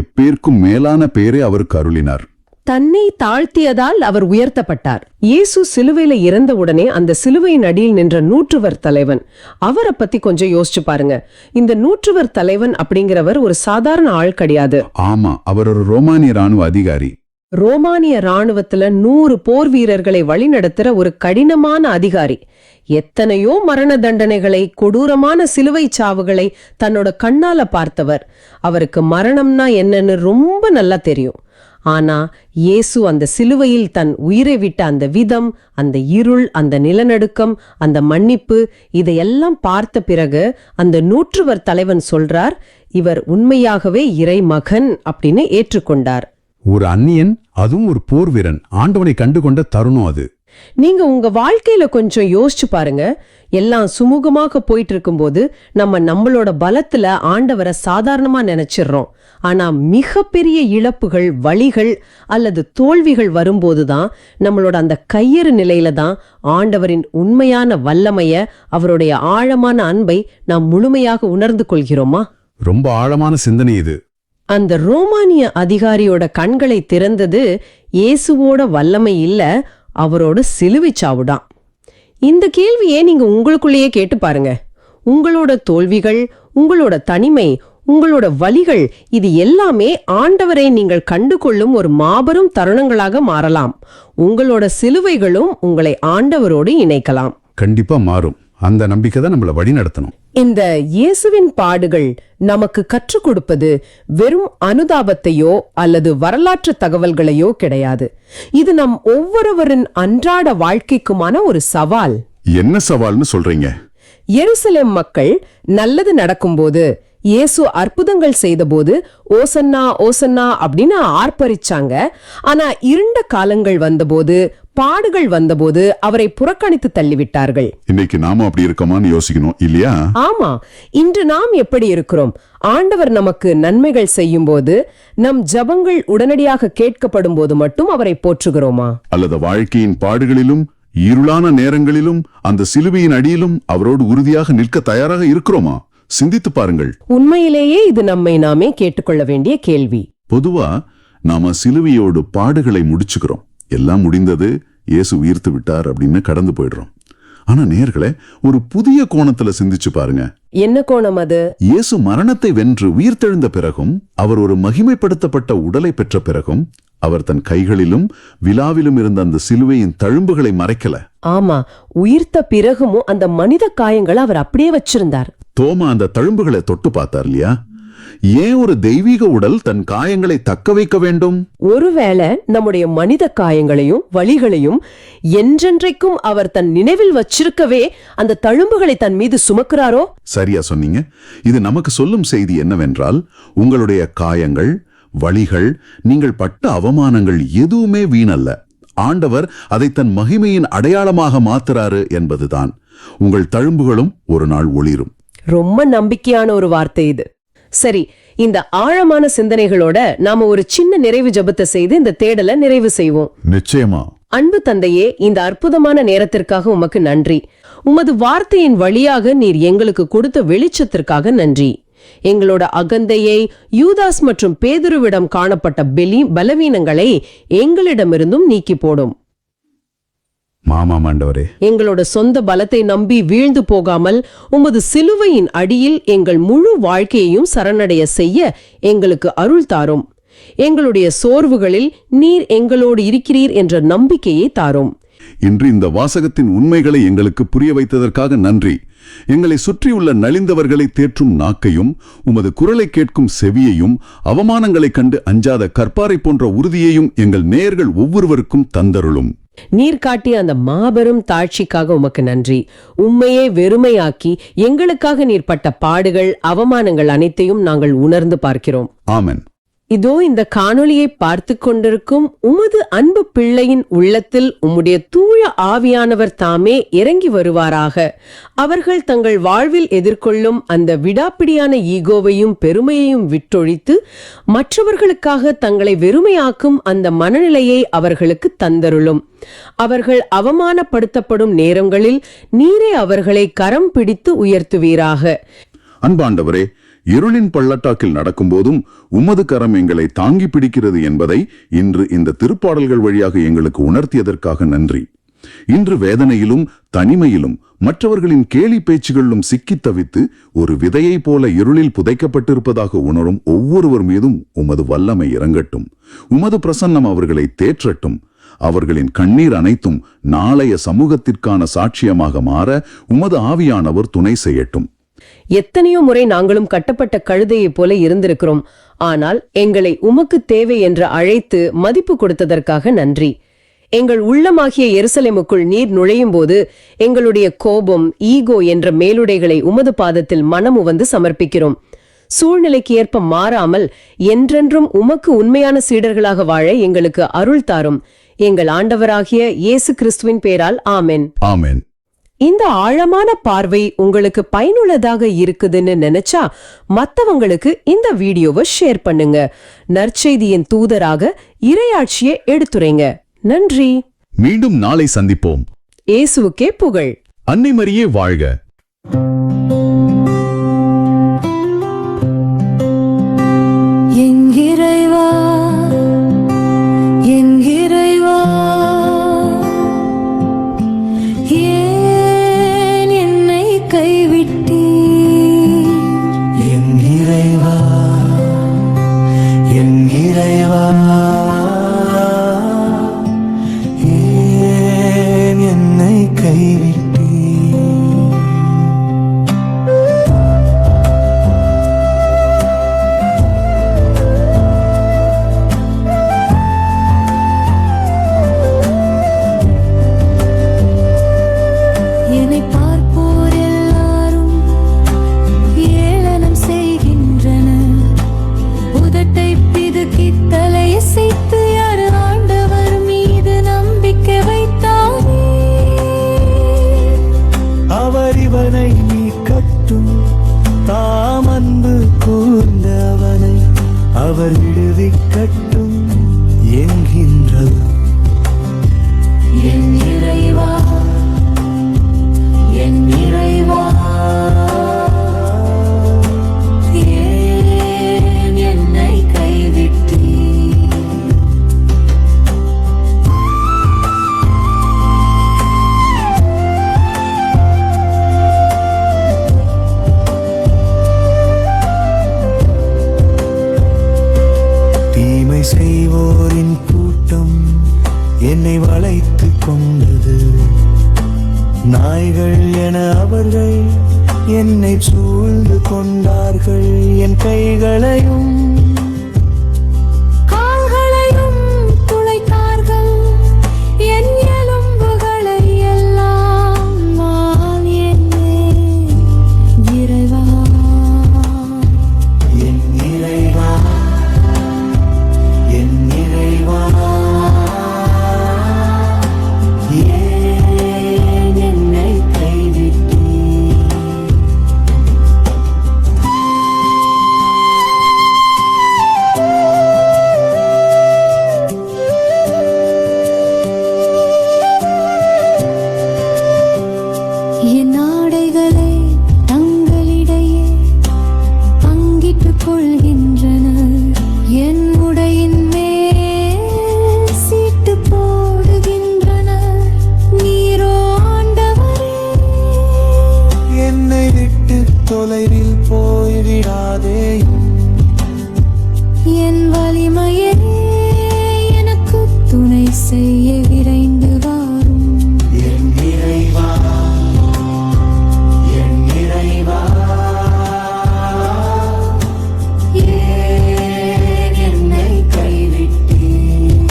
எப்பேர்க்கும் மேலான பெயரை அவருக்கு அருளினார். தன்னை தாழ்த்தியதால் அவர் உயர்த்தப்பட்டார். இயேசு சிலுவையில இறந்த உடனே அந்த சிலுவையின் அடியில் நின்ற நூற்றுவர் தலைவன், அவரை பத்தி கொஞ்சம் யோசிச்சு பாருங்க. இந்த நூற்றுவர் தலைவன் அப்படிங்கிறவர் ஒரு சாதாரண ஆள் கிடையாது. ஆமா, அவர் ஒரு ரோமானிய ராணுவ அதிகாரி. ரோமானிய ராணுவத்துல 100 போர் வீரர்களை வழிநடத்துற ஒரு கடினமான அதிகாரி. எத்தனையோ மரண தண்டனைகளை, கொடூரமான சிலுவை சாவுகளை தன்னோட கண்ணால பார்த்தவர். அவருக்கு மரணம்னா என்னன்னு ரொம்ப நல்லா தெரியும். ஆனா இயேசு அந்த சிலுவையில் தன் உயிரை விட்ட அந்த விதம், அந்த இருள், அந்த நிலநடுக்கம், அந்த மன்னிப்பு, இதையெல்லாம் பார்த்த பிறகு அந்த நூற்றுவர் தலைவன் சொல்றார், இவர் உண்மையாகவே இறை மகன் அப்படின்னு ஏற்றுக்கொண்டார். ஒரு அந்நியன், அதுவும் ஒரு போர் வீரன், ஆண்டவனை கண்டுகொண்ட தருணம் அது. நீங்க உங்க வாழ்க்கையில கொஞ்சம் யோசிச்சு பாருங்க. எல்லாம் சுமூகமாக போயிட்டு இருக்கும்போது நம்மளோட பலத்துல ஆண்டவரை சாதாரணமா நினைச்சிடுறோம். ஆனா மிகப்பெரிய இழப்புகள், வலிகள் அல்லது தோல்விகள் வரும்போதுதான், நம்மளோட அந்த கையறு நிலையில தான் ஆண்டவரின் உண்மையான வல்லமைய, அவருடைய ஆழமான அன்பை நாம் முழுமையாக உணர்ந்து கொள்கிறோமா? ரொம்ப ஆழமான சிந்தனை இது. அந்த ரோமானிய அதிகாரியோட கண்களை திறந்தது இயேசுவோட வல்லமை இல்ல, அவரோட சிலுவை சாவுதான். இந்த கேள்வியை நீங்க உங்களுக்குள்ளேயே கேட்டு பாருங்க. உங்களோட தோல்விகள், உங்களோட தனிமை, உங்களோட வலிகள், இது எல்லாமே ஆண்டவரை நீங்கள் கண்டுகொள்ளும் ஒரு மாபெரும் தருணங்களாக மாறலாம். உங்களோட சிலுவைகளும் உங்களை ஆண்டவரோடு இணைக்கலாம். கண்டிப்பா மாறும். அந்த நம்பிக்கை தான் நம்மளை வழி நடத்தணும். இந்த இயேசுவின் பாடுகள் நமக்கு கற்றுக் கொடுப்பது வெறும் அனுதாபத்தையோ அல்லது வரலாற்று தகவல்களையோ கிடையாது. இது நம் ஒவ்வொருவரின் அன்றாட வாழ்க்கைக்குமான ஒரு சவால். என்ன சவால்னு சொல்றீங்க? எருசலேம் மக்கள் நல்லது நடக்கும்போது, இயேசு அற்புதங்கள் செய்தபோது ஓசன்னா ஓசன்னா அப்படின்னு ஆர்ப்பரிச்சாங்க. ஆனா இருண்ட காலங்கள் வந்தபோது, பாடுகள் வந்தபோது அவரை புறக்கணித்து தள்ளிவிட்டார்கள். இன்னைக்கு நாம அப்படி இருக்கோமான்னு யோசிக்கணும் இல்லையா? ஆமா, இன்று நாம் எப்படி இருக்கிறோம்? ஆண்டவர் நமக்கு நன்மைகள் செய்யும் போது, நம் ஜபங்கள் உடனடியாக கேட்கப்படும் போது மட்டும் அவரை போற்றுகிறோமா? அல்லது வாழ்க்கையின் பாடுகளிலும் இருளான நேரங்களிலும் அந்த சிலுவையின் அடியிலும் அவரோடு உறுதியாக நிற்க தயாராக இருக்கிறோமா? சிந்தித்து பாருங்கள். உண்மையிலேயே இது நம்மை நாமே கேட்டுக்கொள்ள வேண்டிய கேள்வி. பொதுவா நாம சிலுவையோடு பாடுகளை முடிச்சுக்கிறோம். எல்லாம் முடிந்தது, இயேசு உயிர்த்து விட்டார் அப்படின்னு கடந்து போயிடுறோம். ஆனா நேயர்களே, ஒரு புதிய கோணத்துல சிந்திச்சு பாருங்க. என்ன கோணம் அது? இயேசு மரணத்தை வென்று உயிர்த்தெழுந்த பிறகும், அவர் ஒரு மகிமைப்படுத்தப்பட்ட உடலை பெற்ற பிறகும், அவர் தன் கைகளிலும் விலாவிலும் இருந்த அந்த சிலுவையின் தழும்புகளை மறைக்கல. ஆமா, உயிர்த்த பிறகும் அந்த மனித காயங்களை அவர் அப்படியே வச்சிருந்தார். தோமா அந்த தழும்புகளை தொட்டு பார்த்தார் இல்லையா? ஏன் ஒரு தெய்வீக உடல் தன் காயங்களை தக்க வைக்க வேண்டும்? ஒருவேளை நம்முடைய மனித காயங்களையும் வலிகளையும் என்றென்றைக்கும் அவர் தன் நினைவில் வச்சிருக்கவே அந்த தழும்புகளை தன் மீது சுமக்கிறாரோ? சரியா சொன்னீங்க. இது நமக்கு சொல்லும் செய்தி என்னவென்றால், உங்களுடைய காயங்கள், வலிகள், நீங்கள் பட்ட அவமானங்கள் எதுவுமே வீணல்ல. ஆண்டவர் அதை தன் மகிமையின் அடையாளமாக மாத்துறாரு என்பதுதான். உங்கள் தழும்புகளும் ஒரு நாள் ஒளிரும். ரொம்ப நம்பிக்கையான ஒரு வார்த்தை இது. சரி, இந்த ஆழமான சிந்தனைகளோட நாம ஒரு சின்ன நிறைவு ஜெபத்தை செய்து இந்த தேடலை நிறைவு செய்வோம். நிச்சயமா. அன்பு தந்தையே, இந்த அற்புதமான நேரத்திற்காக உமக்கு நன்றி. உமது வார்த்தையின் வழியாக நீர் எங்களுக்கு கொடுத்த வெளிச்சத்திற்காக நன்றி. எங்களோட அகந்தையை, யூதாஸ் மற்றும் பேதுருவிடம் காணப்பட்ட பலவீனங்களை எங்களிடமிருந்தும் நீக்கி போடும். மாமா ஆண்டவரே, எங்களோட சொந்த பலத்தை நம்பி வீழ்ந்து போகாமல் உமது சிலுவையின் அடியில் எங்கள் முழு வாழ்க்கையையும் சரணடைய செய்ய எங்களுக்கு அருள் தாரும். எங்களுடைய சோர்வுகளில் நீர் எங்களோடு இருக்கிறீர் என்ற நம்பிக்கையை தாரும். இன்று இந்த வாசகத்தின் உண்மைகளை எங்களுக்கு புரிய வைத்ததற்காக நன்றி. எங்களை சுற்றியுள்ள நலிந்தவர்களை தேற்றும் நாக்கையும், உமது குரலை கேட்கும் செவியையும், அவமானங்களைக் கண்டு அஞ்சாத கற்பாரை போன்ற உறுதியையும் எங்கள் நேயர்கள் ஒவ்வொருவருக்கும் தந்தருளும். நீர் காட்டிய அந்த மாபெரும் தாட்சிக்காக உமக்கு நன்றி. உம்மையே வெறுமையாக்கி எங்களுக்காக நீர் பட்ட பாடுகள், அவமானங்கள் அனைத்தையும் நாங்கள் உணர்ந்து பார்க்கிறோம். ஆமென். இதோ இந்த காணொளியை பார்த்து கொண்டிருக்கும் உமது அன்பு பிள்ளையின் உள்ளத்தில் உம்முடைய தூய ஆவியானவர் தாமே இறங்கி வருவாராக. அவர்கள் தங்கள் வாழ்வில் எதிர்கொள்ளும் அந்த விடாப்பிடியான ஈகோவையும் பெருமையையும் விட்டொழித்து மற்றவர்களுக்காக தங்களை வெறுமையாக்கும் அந்த மனநிலையை அவர்களுக்கு தந்தருளும். அவர்கள் அவமானப்படுத்தப்படும் நேரங்களில் நீரே அவர்களை கரம் பிடித்து உயர்த்துவீராக. அன்பாண்டவரே, இருளின் பள்ளத்தாக்கில் நடக்கும்போதும் உமது கரம் எங்களை தாங்கி பிடிக்கிறது என்பதை இன்று இந்த திருப்பாடல்கள் வழியாக எங்களுக்கு உணர்த்தியதற்காக நன்றி. இன்று வேதனையிலும் தனிமையிலும் மற்றவர்களின் கேலி பேச்சுகளிலும் சிக்கித் தவித்து ஒரு விதையைப் போல இருளில் புதைக்கப்பட்டிருப்பதாக உணரும் ஒவ்வொருவர் மீதும் உமது வல்லமை இறங்கட்டும். உமது பிரசன்னம் அவர்களை தேற்றட்டும். அவர்களின் கண்ணீர் அனைத்தும் நாளைய சமூகத்திற்கான சாட்சியமாக மாற உமது ஆவியானவர் துணை செய்யட்டும். எத்தனையோ முறை நாங்களும் கட்டப்பட்ட கழுதையைப் போல இருந்திருக்கிறோம். ஆனால் எங்களை உமக்கு தேவை என்று அழைத்து மதிப்பு கொடுத்ததற்காக நன்றி. எங்கள் உள்ளமாகிய எருசலேமுக்குள் நீர் நுழையும் போது எங்களுடைய கோபம், ஈகோ என்ற மேலுடைகளை உமது பாதத்தில் மனமுவந்து சமர்ப்பிக்கிறோம். சூழ்நிலைக்கு ஏற்ப மாறாமல் என்றென்றும் உமக்கு உண்மையான சீடர்களாக வாழ எங்களுக்கு அருள் தாரும். எங்கள் ஆண்டவராகிய இயேசு கிறிஸ்துவின் பேரால் ஆமென். ஆமென். இந்த ஆழமான பார்வை உங்களுக்கு பயனுள்ளதாக இருக்குதுன்னு நினைச்சா மத்தவங்களுக்கு இந்த வீடியோவை ஷேர் பண்ணுங்க. நற்செய்தியின் தூதராக இறையாட்சியை எடுத்துரைங்க. நன்றி. மீண்டும் நாளை சந்திப்போம். இயேசுவுக்கே புகழ். அன்னை மரியே வாழ்க. என்னை கைவிட்டீர். அவர் விடுவிக்கட்டும் என்கின்றது. என் இறைவா, என் இறைவா, ஏன் என்னை கைவிட்டீர்? தீமை செய்வோரின் கூட்டம் என்னை வளைத்து கொண்டது. நாய்கள் என அவர்கள் என்னை சூழ்ந்து கொண்டார்கள். என் கைகளையும் கால்களையும் துளைத்தார்கள், என் எலும்புகளை எல்லாம். நான் என்னே இறைவா, என் இறைவா, என் இறைவா, ஏன் என்னை கைவிட்டீர்? என் ஆடைகளை தங்களிடையே பங்கிட்டுக் கொள்கின்றனர். என் உடையின் மேல் சீட்டு போடுகின்றனர். நீரோ ஆண்டவரே, என்னை விட்டு தொலைவில் போய்விடாதேயும். என் வலிமையே எனக்கு துணை செய்ய விரைந்து வாரும். என் இறைவா, என் இறைவா, ஏன் என்னை கைவிட்டீர்?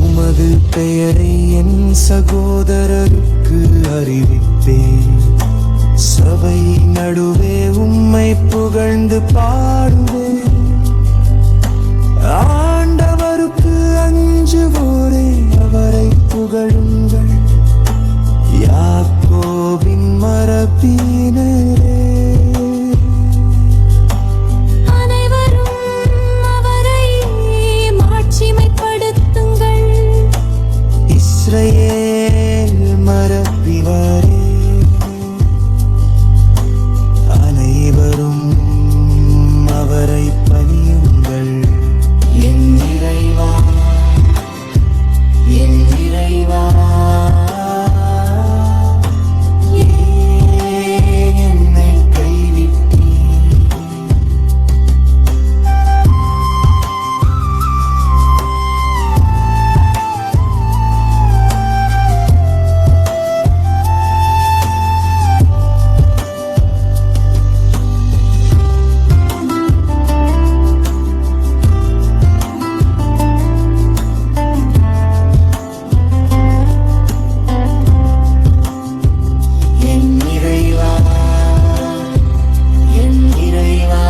உமது பெயரை என் சகோதரருக்கு அறிவிப்பேன். சபை நடுவே உம்மை புகழ்ந்து பாடுவேன். ஆண்டவருக்கு அஞ்சுவோரே, அவரை புகழுங்கள். யாக்கோபின் மரபினரே, அனைவரும் அவரை மாட்சிமைப்படுத்துங்கள். இஸ்ரவேல் மரபினரே, அனைவரும் அவரை பணியுங்கள். என் இறைவா, என் இறைவா, ஏன் என்னை கைவிட்டீர்? என் இறைவா, என் இறைவா,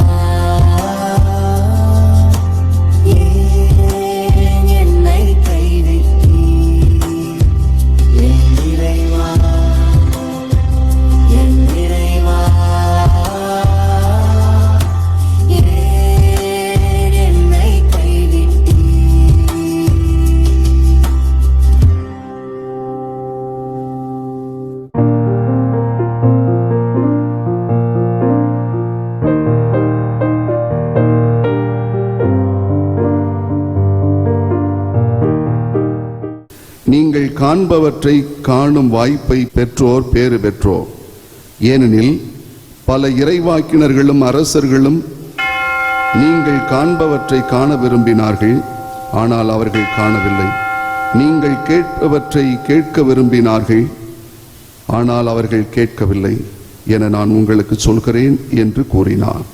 ஏன் என்னை கைவிட்டீர்? என் இறைவா, என் இறைவா, ஏன் என்னை கைவிட்டீர்? நீங்கள் காண்பவற்றை காணும் வாய்ப்பை பெற்றோர் பேறு பெற்றோர். ஏனெனில் பல இறைவாக்கினர்களும் அரசர்களும் நீங்கள் காண்பவற்றை காண விரும்பினார்கள், ஆனால் அவர்கள் காணவில்லை. நீங்கள் கேட்பவற்றை கேட்க விரும்பினார்கள், ஆனால் அவர்கள் கேட்கவில்லை என நான் உங்களுக்கு சொல்கிறேன் என்று கூறினார்.